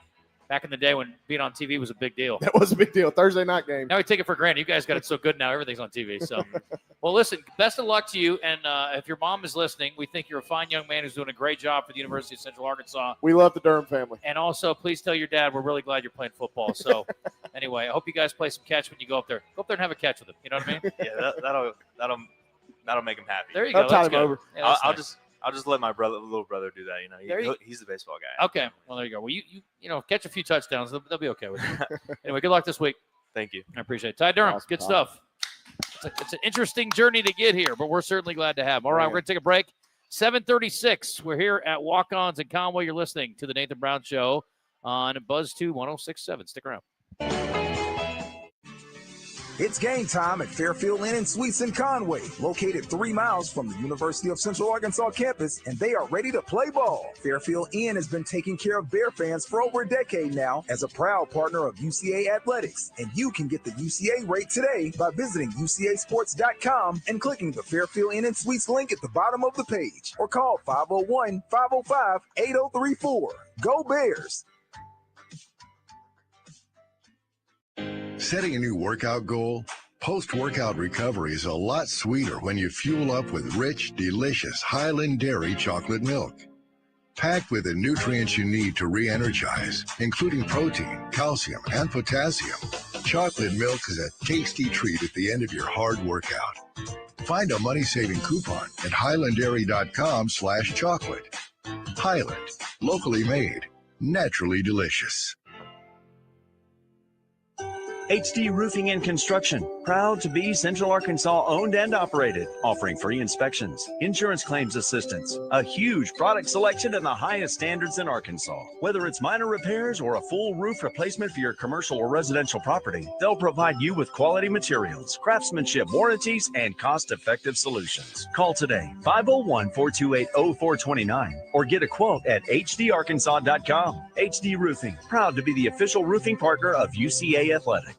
Back in the day when being on TV was a big deal. That was a big deal. Thursday night game. Now we take it for granted. You guys got it so good now. Everything's on TV. So, well, listen, best of luck to you. And if your mom is listening, we think you're a fine young man who's doing a great job for the University of Central Arkansas. We love the Durham family. And also, please tell your dad we're really glad you're playing football. So, anyway, I hope you guys play some catch when you go up there. Go up there and have a catch with him. You know what I mean? Yeah, that'll make him happy. There you go. That's over. Yeah, I'll just let my little brother do that. He's the baseball guy. Okay. Well, there you go. Well, you catch a few touchdowns. They'll be okay with you. Anyway, good luck this week. Thank you. I appreciate it. Ty Durham, Awesome. good stuff. It's an interesting journey to get here, but we're certainly glad to have him. All right, we're going to take a break. 7:36. We're here at Walk-Ons in Conway. You're listening to the Nathan Brown Show on Buzz 2 106.7. Stick around. It's game time at Fairfield Inn and Suites in Conway, located 3 miles from the University of Central Arkansas campus, and they are ready to play ball. Fairfield Inn has been taking care of Bear fans for over a decade now as a proud partner of UCA Athletics, and you can get the UCA rate today by visiting UCAsports.com and clicking the Fairfield Inn and Suites link at the bottom of the page, or call 501-505-8034. Go Bears! Setting a new workout goal? Post-workout recovery is a lot sweeter when you fuel up with rich, delicious Highland Dairy chocolate milk. Packed with the nutrients you need to re-energize, including protein, calcium, and potassium, chocolate milk is a tasty treat at the end of your hard workout. Find a money-saving coupon at highlanddairy.com/chocolate. Highland, locally made, naturally delicious. HD Roofing and Construction, proud to be Central Arkansas owned and operated, offering free inspections, insurance claims assistance, a huge product selection and the highest standards in Arkansas. Whether it's minor repairs or a full roof replacement for your commercial or residential property, they'll provide you with quality materials, craftsmanship, warranties, and cost-effective solutions. Call today, 501-428-0429, or get a quote at hdarkansas.com. HD Roofing, proud to be the official roofing partner of UCA Athletics.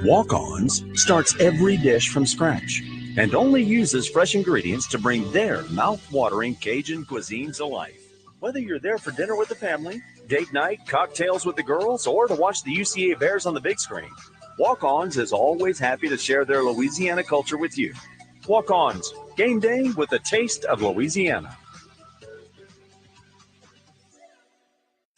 Walk-Ons starts every dish from scratch and only uses fresh ingredients to bring their mouth-watering Cajun cuisine to life. Whether you're there for dinner with the family, date night, cocktails with the girls, or to watch the UCA Bears on the big screen, Walk-Ons is always happy to share their Louisiana culture with you. Walk-Ons, game day with a taste of Louisiana.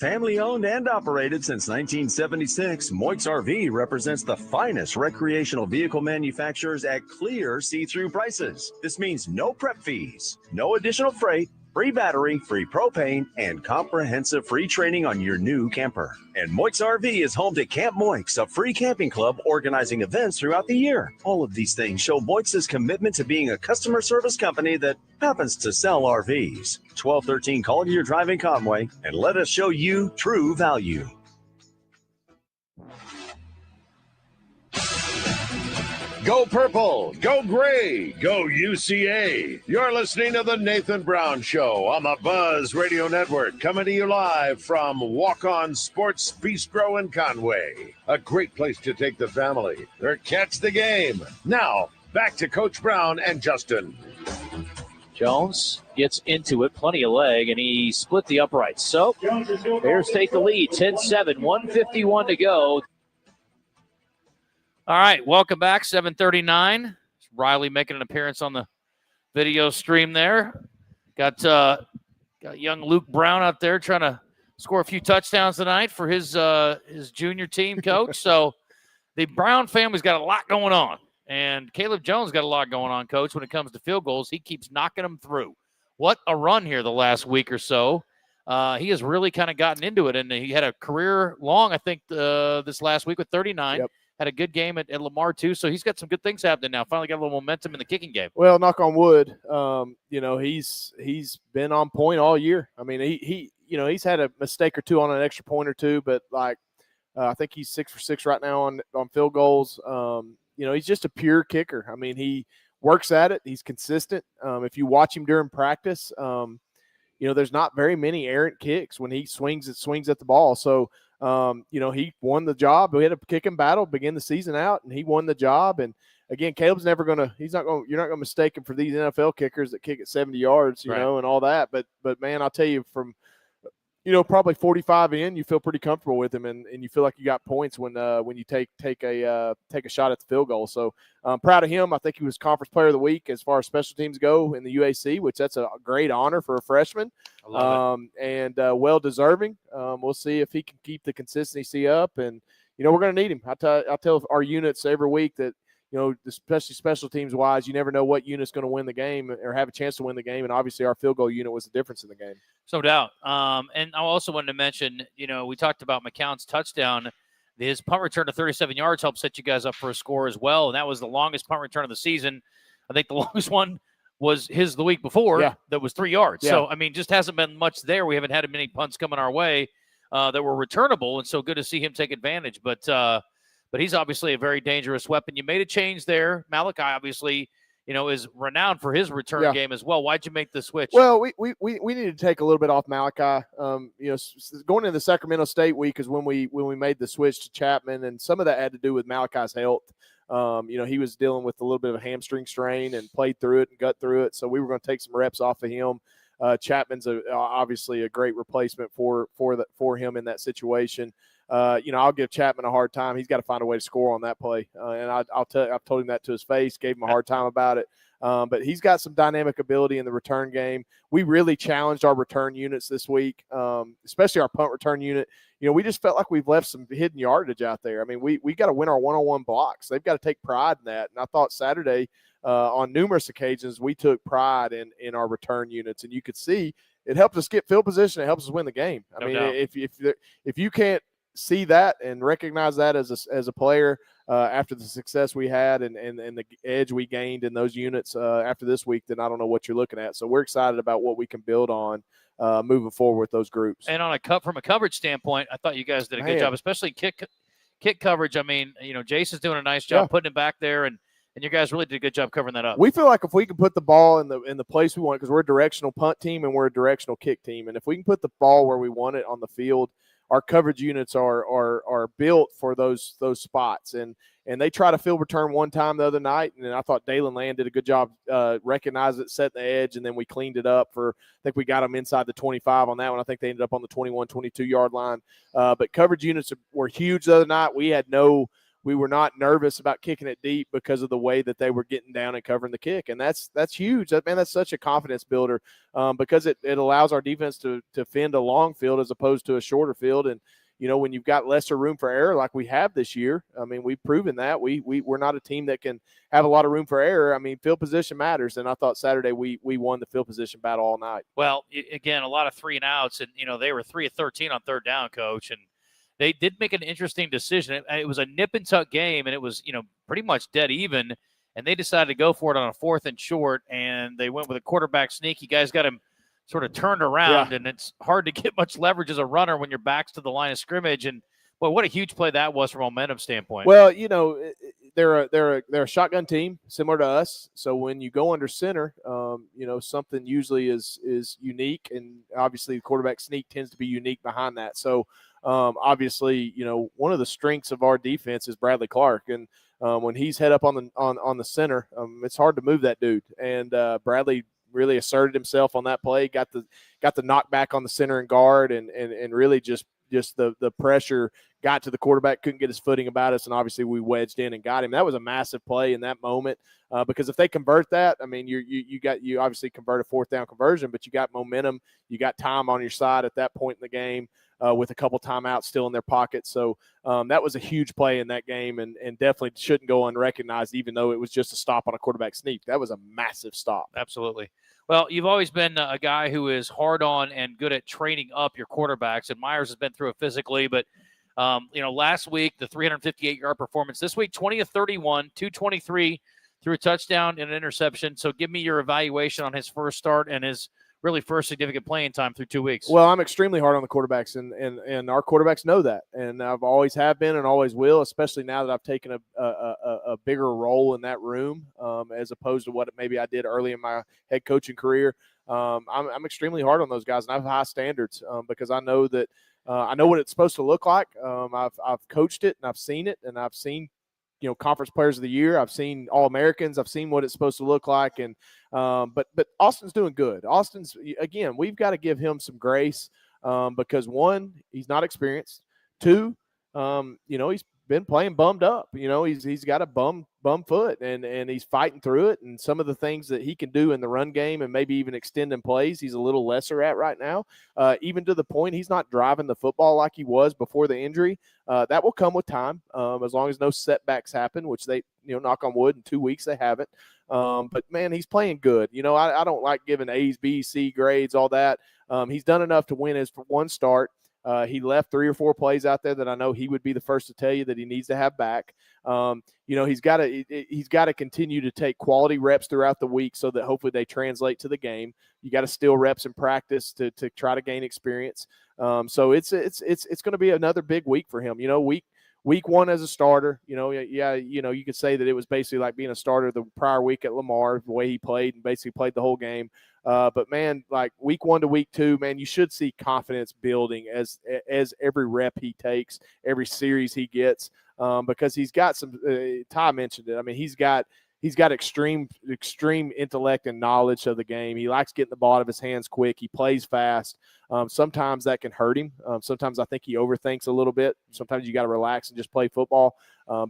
Family owned and operated since 1976, Moix RV represents the finest recreational vehicle manufacturers at clear see-through prices. This means no prep fees, no additional freight, free battery, free propane, and comprehensive free training on your new camper. And Moix RV is home to Camp Moix, a free camping club organizing events throughout the year. All of these things show Moix's commitment to being a customer service company that happens to sell RVs. 1213 Collier Drive in Conway, and let us show you true value. Go Purple, go Gray, go UCA. You're listening to the Nathan Brown Show on the Buzz Radio Network, coming to you live from Walk-On Sports Bistro in Conway. A great place to take the family or catch the game. Now, back to Coach Brown and Justin. Jones gets into it, plenty of leg, and he split the uprights. So, Bears take the lead, 10-7, 1:51 to go. All right, welcome back, 7:39. Riley making an appearance on the video stream there. Got Got young Luke Brown out there trying to score a few touchdowns tonight for his junior team coach. So the Brown family's got a lot going on. And Caleb Jones got a lot going on, Coach, when it comes to field goals. He keeps knocking them through. What a run here the last week or so. He has really kind of gotten into it, and he had a career long, I think, this last week with 39. Yep. Had a good game at Lamar, too. So he's got some good things happening now. Finally got a little momentum in the kicking game. Well, knock on wood, he's been on point all year. I mean, he's had a mistake or two on an extra point or two, but I think he's 6 for 6 right now on field goals. He's just a pure kicker. I mean, he works at it. He's consistent. If you watch him during practice, there's not very many errant kicks when he swings at the ball. So, he won the job. We had a kicking battle begin the season out, and he won the job. And again, Caleb's you're not going to mistake him for these NFL kickers that kick at 70 yards, Right. and all that. But man, I'll tell you, from probably 45 in, you feel pretty comfortable with him, and you feel like you got points when you take a shot at the field goal. So I'm proud of him. I think he was Conference Player of the Week as far as special teams go in the UAC, which that's a great honor for a freshman. I love it. And well deserving. We'll see if he can keep the consistency up, and we're going to need him. I tell our units every week that especially special teams wise, you never know what unit's going to win the game or have a chance to win the game. And obviously our field goal unit was the difference in the game. No doubt. And I also wanted to mention, we talked about McCown's touchdown. His punt return to 37 yards helped set you guys up for a score as well. And that was the longest punt return of the season. I think the longest one was his the week before. That was 3 yards. Yeah. So, I mean, just hasn't been much there. We haven't had many punts coming our way that were returnable. And so good to see him take advantage. But he's obviously a very dangerous weapon. You made a change there. Malachi obviously, is renowned for his return game as well. Why'd you make the switch? Well, we need to take a little bit off Malachi. Going into the Sacramento State week is when we made the switch to Chapman, and some of that had to do with Malachi's health. He was dealing with a little bit of a hamstring strain and played through it and got through it. So we were going to take some reps off of him. Chapman's obviously a great replacement for him in that situation. I'll give Chapman a hard time. He's got to find a way to score on that play. And I've told him that to his face, gave him a hard time about it. But he's got some dynamic ability in the return game. We really challenged our return units this week, especially our punt return unit. We just felt like we've left some hidden yardage out there. I mean, we got to win our one-on-one blocks. They've got to take pride in that. And I thought Saturday, on numerous occasions, we took pride in our return units. And you could see it helped us get field position. It helps us win the game. I mean, if you can't see that and recognize that as a player after the success we had and the edge we gained in those units after this week, then I don't know what you're looking at. So we're excited about what we can build on moving forward with those groups. And from a coverage standpoint, I thought you guys did a good job, especially kick coverage. I mean, Jason's doing a nice job putting it back there, and you guys really did a good job covering that up. We feel like if we can put the ball in the place we want, because we're a directional punt team and we're a directional kick team, and if we can put the ball where we want it on the field, our coverage units are built for those spots, and they try to field return one time the other night, and I thought Dalen Land did a good job recognizing it, setting the edge, and then we cleaned it up I think we got them inside the 25 on that one. I think they ended up on the 21, 22-yard line. But coverage units were huge the other night. We were not nervous about kicking it deep because of the way that they were getting down and covering the kick. And that's huge. That's such a confidence builder because it allows our defense to fend a long field as opposed to a shorter field. And, when you've got lesser room for error like we have this year, I mean, we've proven that. We're not a team that can have a lot of room for error. I mean, field position matters. And I thought Saturday we won the field position battle all night. Well, again, a lot of 3 and outs. And, they were 3 of 13 on third down, Coach. And they did make an interesting decision. It was a nip and tuck game, and it was, pretty much dead even. And they decided to go for it on a 4th and short, and they went with a quarterback sneak. You guys got him sort of turned around, and it's hard to get much leverage as a runner when your back's to the line of scrimmage. And, boy, what a huge play that was from a momentum standpoint. Well, they're a shotgun team similar to us. So when you go under center, something usually is unique, and obviously the quarterback sneak tends to be unique behind that. So, obviously, one of the strengths of our defense is Bradley Clark, and when he's head up on the center, it's hard to move that dude. And Bradley really asserted himself on that play, got the knockback on the center and guard, and really just the pressure got to the quarterback, couldn't get his footing about us, and obviously we wedged in and got him. That was a massive play in that moment because if they convert that, I mean, you obviously convert a fourth down conversion, but you got momentum, you got time on your side at that point in the game with a couple timeouts still in their pocket. So that was a huge play in that game and definitely shouldn't go unrecognized, even though it was just a stop on a quarterback sneak. That was a massive stop. Absolutely. Well, you've always been a guy who is hard on and good at training up your quarterbacks, and Myers has been through it physically. But, last week, the 358-yard performance. This week, 20 of 31, 223 through a touchdown and an interception. So give me your evaluation on his first start and his really first significant playing time through 2 weeks. Well, I'm extremely hard on the quarterbacks, and our quarterbacks know that, and I've always have been and always will, especially now that I've taken a bigger role in that room as opposed to what maybe I did early in my head coaching career. I'm extremely hard on those guys, and I have high standards because I know that I know what it's supposed to look like. I've coached it, and I've seen it, and I've seen conference players of the year. I've seen All-Americans. I've seen what it's supposed to look like. And but Austin's doing good. Austin's, again, we've got to give him some grace because, one, he's not experienced. Two, he's been playing bummed up. He's got a bum foot and he's fighting through it. And some of the things that he can do in the run game and maybe even extending plays, he's a little lesser at right now, even to the point he's not driving the football like he was before the injury. That will come with time as long as no setbacks happen, which they, knock on wood, in 2 weeks they haven't. But, man, he's playing good. I don't like giving A's, B's, C grades, all that. He's done enough to win his one start. He left 3 or 4 plays out there that I know he would be the first to tell you that he needs to have back. He's got to continue to take quality reps throughout the week so that hopefully they translate to the game. You got to steal reps in practice to try to gain experience. So it's going to be another big week for him. Week one as a starter, you could say that it was basically like being a starter the prior week at Lamar, the way he played and basically played the whole game. But, man, like week 1 to week 2, man, you should see confidence building as every rep he takes, every series he gets, because he's got some Ty mentioned it. I mean, he's got extreme intellect and knowledge of the game. He likes getting the ball out of his hands quick. He plays fast. Sometimes that can hurt him. Sometimes I think he overthinks a little bit. Sometimes you got to relax and just play football,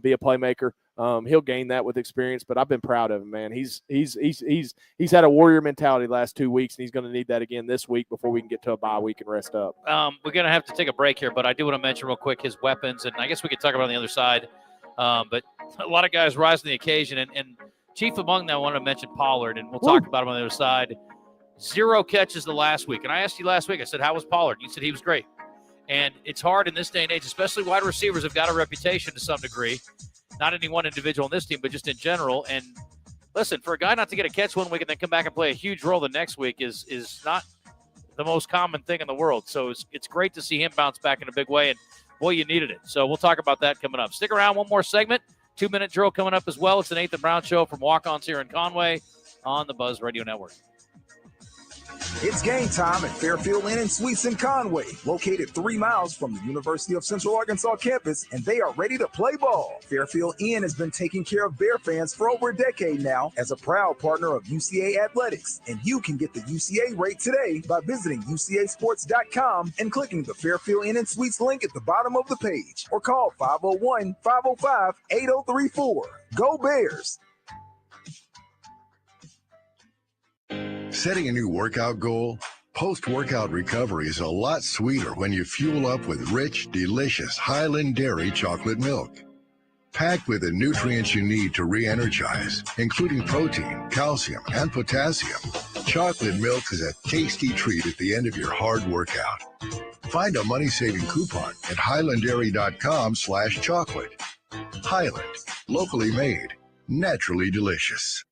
be a playmaker. He'll gain that with experience, but I've been proud of him, man. He's had a warrior mentality the last 2 weeks, and he's going to need that again this week before we can get to a bye week and rest up. We're going to have to take a break here, but I do want to mention real quick his weapons, and I guess we could talk about it on the other side. But a lot of guys rise to the occasion, and chief among them, I wanted to mention Pollard, and we'll talk about him on the other side. 0 catches the last week. And I asked you last week, I said, how was Pollard? You said he was great. And it's hard in this day and age, especially wide receivers have got a reputation to some degree. Not any one individual in this team, but just in general. And listen, for a guy not to get a catch 1 week and then come back and play a huge role the next week is not the most common thing in the world. So it's great to see him bounce back in a big way. And, boy, you needed it. So we'll talk about that coming up. Stick around, one more segment. 2-minute drill coming up as well. It's the Nathan Brown Show from Walk-Ons here in Conway on the Buzz Radio Network. It's game time at Fairfield Inn and Suites in Conway, located 3 miles from the University of Central Arkansas campus, and they are ready to play ball. Fairfield Inn has been taking care of Bear fans for over a decade now as a proud partner of UCA Athletics, and you can get the UCA rate today by visiting UCAsports.com and clicking the Fairfield Inn and Suites link at the bottom of the page, or call 501-505-8034. Go Bears! Setting a new workout goal? Post-workout recovery is a lot sweeter when you fuel up with rich, delicious Highland Dairy chocolate milk. Packed with the nutrients you need to re-energize, including protein, calcium, and potassium, chocolate milk is a tasty treat at the end of your hard workout. Find a money-saving coupon at highlanddairy.com/chocolate. Highland, locally made, naturally delicious.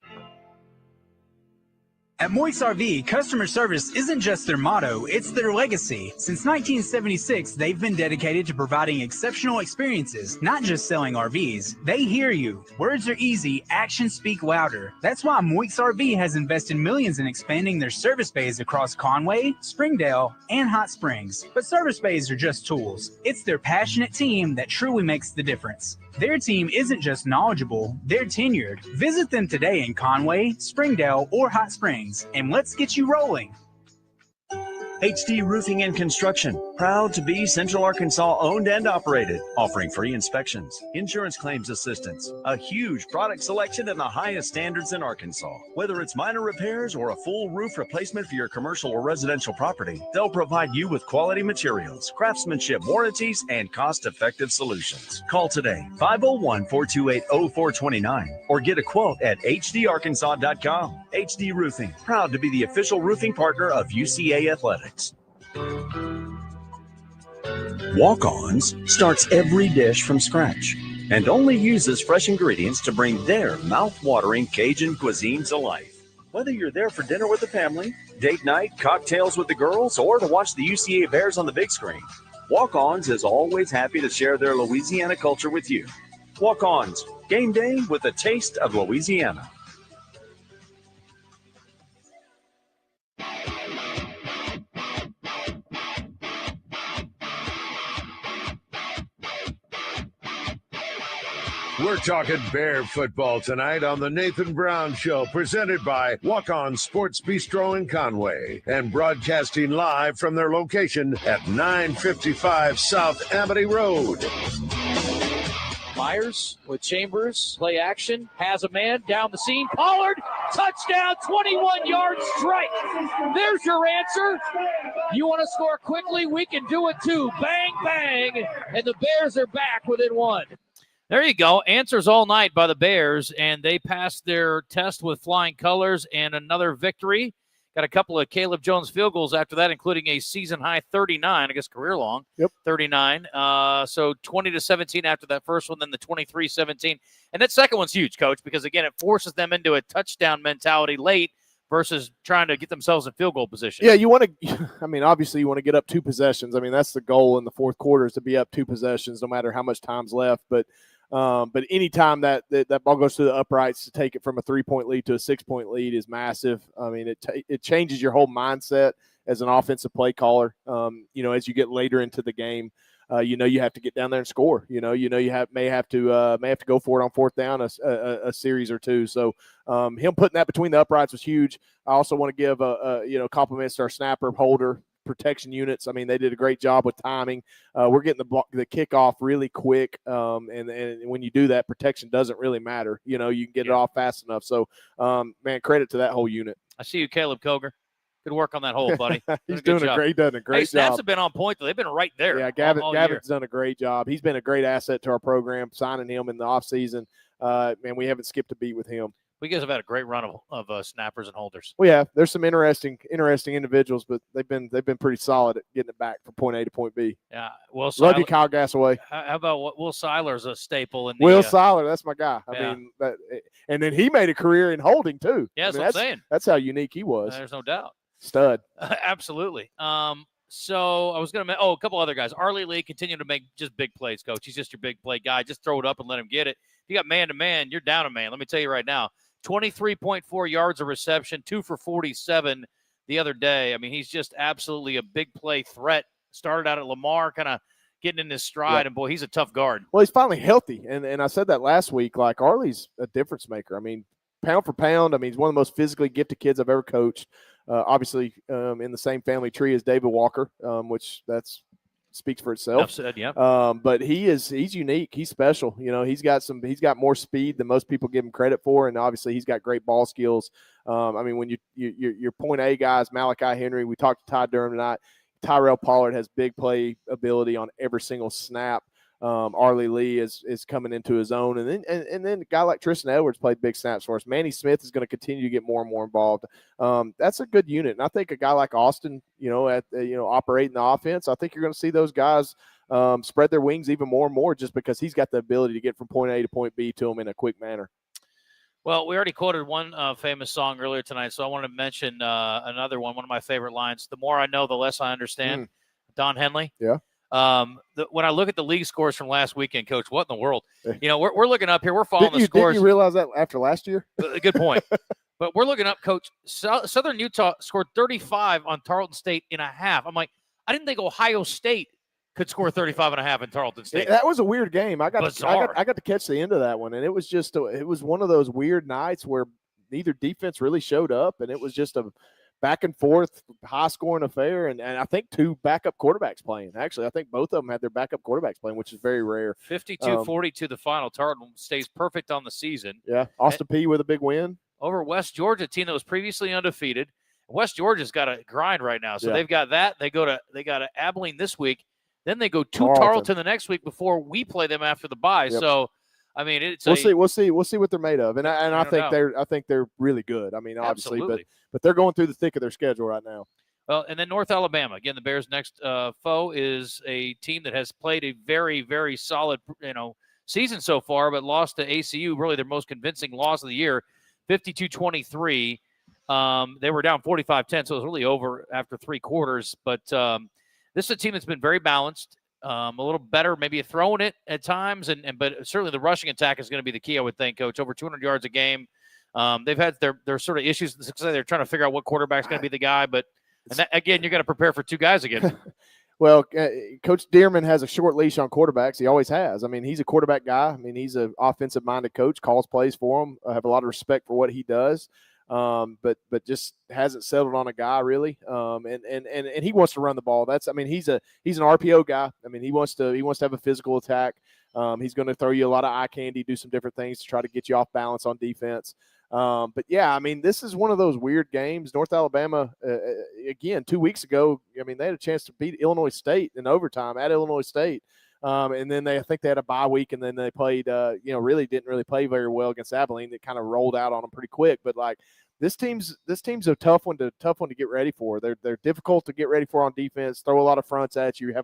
At Moix RV, customer service isn't just their motto, it's their legacy. Since 1976, they've been dedicated to providing exceptional experiences, not just selling RVs. They hear you. Words are easy, actions speak louder. That's why Moix RV has invested millions in expanding their service bays across Conway, Springdale, and Hot Springs. But service bays are just tools. It's their passionate team that truly makes the difference. Their team isn't just knowledgeable, they're tenured. Visit them today in Conway, Springdale, or Hot Springs, and let's get you rolling. HD Roofing and Construction, proud to be Central Arkansas owned and operated, offering free inspections, insurance claims assistance, a huge product selection and the highest standards in Arkansas. Whether it's minor repairs or a full roof replacement for your commercial or residential property, they'll provide you with quality materials, craftsmanship, warranties, and cost-effective solutions. Call today, 501-428-0429, or get a quote at hdarkansas.com. HD Roofing, proud to be the official roofing partner of UCA Athletics. Walk-Ons starts every dish from scratch and only uses fresh ingredients to bring their mouth-watering Cajun cuisine to life. Whether you're there for dinner with the family, date night, cocktails with the girls, or to watch the UCA Bears on the big screen, Walk-Ons is always happy to share their Louisiana culture with you. Walk-Ons, game day with a taste of Louisiana. We're talking Bear football tonight on the Nathan Brown Show, presented by Walk-On Sports Bistro in Conway and broadcasting live from their location at 955 South Amity Road. Myers with Chambers, play action, has a man down the seam. Pollard, touchdown, 21-yard strike. There's your answer. You want to score quickly? We can do it too. Bang, bang, and the Bears are back within one. There you go. Answers all night by the Bears, and they passed their test with flying colors and another victory. Got a couple of Caleb Jones field goals after that, including a season-high 39, I guess career-long, 39. So 20-17 after that first one, then the 23-17. And that second one's huge, Coach, because, again, it forces them into a touchdown mentality late versus trying to get themselves in field goal position. Yeah, you want to – I mean, obviously you want to get up 2 possessions. I mean, that's the goal in the fourth quarter is to be up 2 possessions no matter how much time's left. But any time that ball goes to the uprights, to take it from a 3-point lead to a 6-point lead is massive. I mean, it changes your whole mindset as an offensive play caller. As you get later into the game, you have to get down there and score. You may have to go for it on fourth down a series or two. So him putting that between the uprights was huge. I also want to give compliments to our snapper holder protection units. I mean, they did a great job with timing. We're getting the kickoff really quick, and when you do that, protection doesn't really matter. You can get it off fast enough. So, man, credit to that whole unit. I see you, Caleb Koger. Good work on that hole, buddy. He's done a great job. Snaps have been on point, though. They've been right there. Yeah, Gavin's done a great job. He's been a great asset to our program, signing him in the offseason. Man, we haven't skipped a beat with him. We guys have had a great run of snappers and holders. Well, yeah, there's some interesting individuals, but they've been pretty solid at getting it back from point A to point B. Yeah, Will Seiler. Love you, Kyle Gassaway. How about Will Seiler's a staple in Will Seiler? That's my guy. I mean, and then he made a career in holding too. Yeah, that's what I'm saying. That's how unique he was. There's no doubt. Stud. Absolutely. So I was going to a couple other guys. Arlie Lee continuing to make just big plays, Coach. He's just your big play guy. Just throw it up and let him get it. If you got man-to-man, you're down a man. Let me tell you right now. 23.4 yards of reception, 2 for 47 the other day. I mean, he's just absolutely a big play threat. Started out at Lamar, kind of getting in his stride, and boy, he's a tough guard. Well, he's finally healthy, and I said that last week. Like, Arlie's a difference maker. I mean, pound for pound, I mean, he's one of the most physically gifted kids I've ever coached. Obviously, in the same family tree as David Walker, which that's speaks for itself. Said, yeah. But he's unique. He's special. He's got more speed than most people give him credit for, and obviously he's got great ball skills. I mean, when your point A guys, Malachi Henry, we talked to Ty Durham tonight. Tyrell Pollard has big play ability on every single snap. Arlie Lee is coming into his own, and then a guy like Tristan Edwards played big snaps for us. Manny Smith is going to continue to get more and more involved. That's a good unit, and I think a guy like Austin, operating the offense, I think you're going to see those guys spread their wings even more and more, just because he's got the ability to get from point A to point B to them in a quick manner. Well, we already quoted one famous song earlier tonight, so I want to mention another one. One of my favorite lines: "The more I know, the less I understand." Don Henley. Yeah. When I look at the league scores from last weekend, Coach, what in the world? We're looking up here. We're following the scores. Didn't you realize that after last year? Good point. But we're looking up, Coach. Southern Utah scored 35 on Tarleton State in a half. I'm like, I didn't think Ohio State could score 35 and a half in Tarleton State. That was a weird game. I got to catch the end of that one, and it was one of those weird nights where neither defense really showed up, and it was just a back and forth, high-scoring affair, and I think 2 backup quarterbacks playing. Actually, I think both of them had their backup quarterbacks playing, which is very rare. 52-42 the final. Tarleton stays perfect on the season. Yeah, Austin Peay with a big win. Over West Georgia, team that was previously undefeated. West Georgia's got a grind right now. So Yeah. they've got that. They got to Abilene this week. Then they go to Tarleton the next week before we play them after the bye. Yep. So, I mean, it's we'll see what they're made of, and I think they're really good. I mean, obviously, but they're going through the thick of their schedule right now. Well, and then North Alabama again. The Bears' next foe is a team that has played a very, very solid, season so far, but lost to ACU. Really, their most convincing loss of the year, 52-23. They were down 45-10, so it was really over after 3 quarters. But this is a team that's been very balanced. A little better, maybe throwing it at times, but certainly the rushing attack is going to be the key, I would think, Coach. Over 200 yards a game. They've had their sort of issues. They're trying to figure out what quarterback's going to be the guy, but again, you got to prepare for 2 guys again. Well, Coach Dearman has a short leash on quarterbacks. He always has. I mean, he's a quarterback guy. I mean, he's an offensive-minded coach, calls plays for him. I have a lot of respect for what he does. But just hasn't settled on a guy really. And he wants to run the ball. He's an RPO guy. I mean, he wants to have a physical attack. He's going to throw you a lot of eye candy, do some different things to try to get you off balance on defense. But yeah, I mean, this is one of those weird games. North Alabama, again, 2 weeks ago, I mean, they had a chance to beat Illinois State in overtime at Illinois State. And then I think they had a bye week, and then they played, really didn't play very well against Abilene. They kind of rolled out on them pretty quick. But like this team's a tough one to get ready for. They're difficult to get ready for on defense. Throw a lot of fronts at you.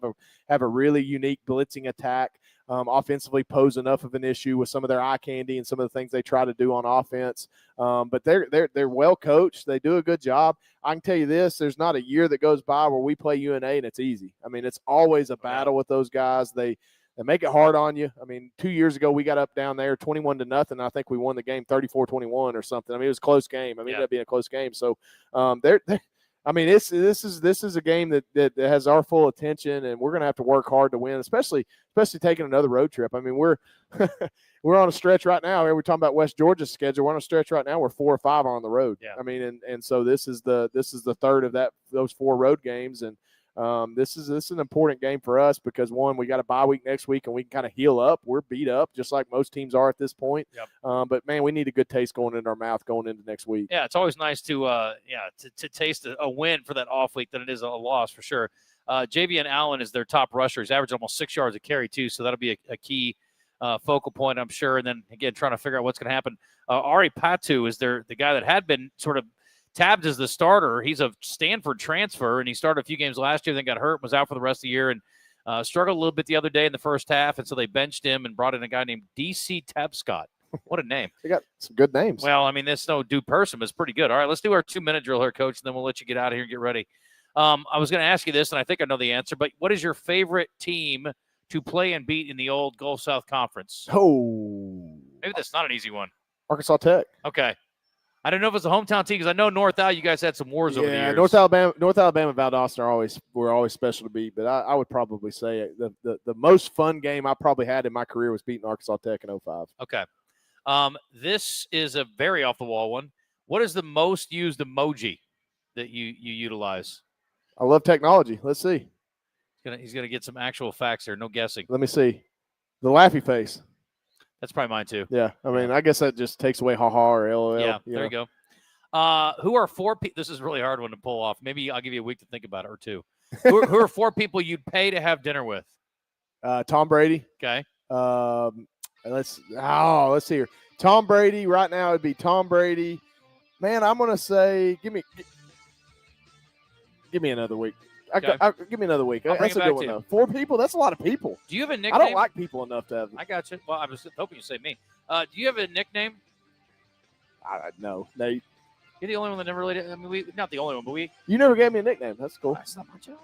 Have a really unique blitzing attack. Offensively pose enough of an issue with some of their eye candy and some of the things they try to do on offense. But they're well coached. They do a good job. I can tell you this, there's not a year that goes by where we play UNA and it's easy. I mean, it's always a battle with those guys. They make it hard on you. I mean, 2 years ago we got up down there 21-0. I think we won the game 34-21 or something. I mean, it was a close game. I mean, it ended up being a close game. So I mean, this is a game that has our full attention, and we're going to have to work hard to win, especially taking another road trip. I mean, we're on a stretch right now. We're talking about West Georgia's schedule. We're on a stretch right now where 4 or 5 are on the road. Yeah. I mean, and so this is the third of those 4 road games, and this is an important game for us because, one, we got a bye week next week and we can kind of heal up. We're beat up just like most teams are at this point. Yep. But man, we need a good taste going into our mouth going into next week. Yeah, it's always nice to taste a win for that off week than it is a loss for sure. Javian Allen is their top rusher. He's averaged almost 6 yards a carry too, so that'll be a key focal point, I'm sure. And then again, trying to figure out what's going to happen. Ari Patu is the guy that had been sort of tabbed as the starter. He's a Stanford transfer, and he started a few games last year, then got hurt, was out for the rest of the year, and struggled a little bit the other day in the first half, and so they benched him and brought in a guy named D.C. Tabscott. What a name. They got some good names. Well, I mean, that's no due person, but it's pretty good. All right, let's do our 2-minute drill here, Coach, and then we'll let you get out of here and get ready. I was going to ask you this, and I think I know the answer, but what is your favorite team to play and beat in the old Gulf South Conference? Oh. Maybe that's not an easy one. Arkansas Tech. Okay. I don't know if it's a hometown team because I know North Al, you guys had some wars over the years. North Alabama, Valdosta were always special to beat. But I would probably say the most fun game I probably had in my career was beating Arkansas Tech in 05. Okay. This is a very off the wall one. What is the most used emoji that you utilize? I love technology. Let's see. He's gonna get some actual facts here. No guessing. Let me see. The laughy face. That's probably mine too. Yeah, I mean, I guess that just takes away ha-ha or LOL. Yeah, there you go. Who are 4 people? This is a really hard one to pull off. Maybe I'll give you a week to think about it or 2. Who are 4 people you'd pay to have dinner with? Tom Brady. Okay. Let's see here. Tom Brady right now would be Tom Brady. Man, I'm gonna say give me another week. Okay. Give me another week. I'll bring That's it a back good one, to you. though. 4 people? That's a lot of people. Do you have a I nickname? don't like people enough to have. I got you. Well, I was hoping you'd say me. Do you have a nickname? No. You're the only one that never really did. I mean, not the only one, but You never gave me a nickname. That's cool. That's not my job.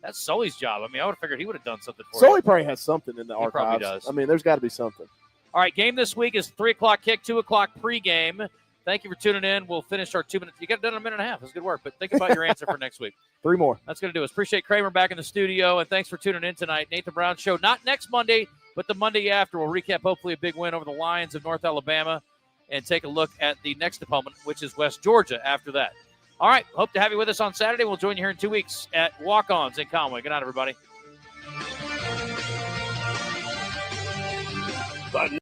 That's Sully's job. I mean, I would have figured he would have done something for Sully you. probably has something in the He archives. probably does. I mean, there's got to be something. All right, game this week is 3 o'clock kick, 2 o'clock pregame. Thank you for tuning in. We'll finish our 2 minutes. You got it done in a minute and a half. That's good work. But think about your answer for next week. 3 more. That's going to do us. Appreciate Kramer back in the studio, and thanks for tuning in tonight. Nathan Brown Show, not next Monday, but the Monday after. We'll recap hopefully a big win over the Lions of North Alabama and take a look at the next opponent, which is West Georgia after that. All right. Hope to have you with us on Saturday. We'll join you here in 2 weeks at Walk-Ons in Conway. Good night, everybody. The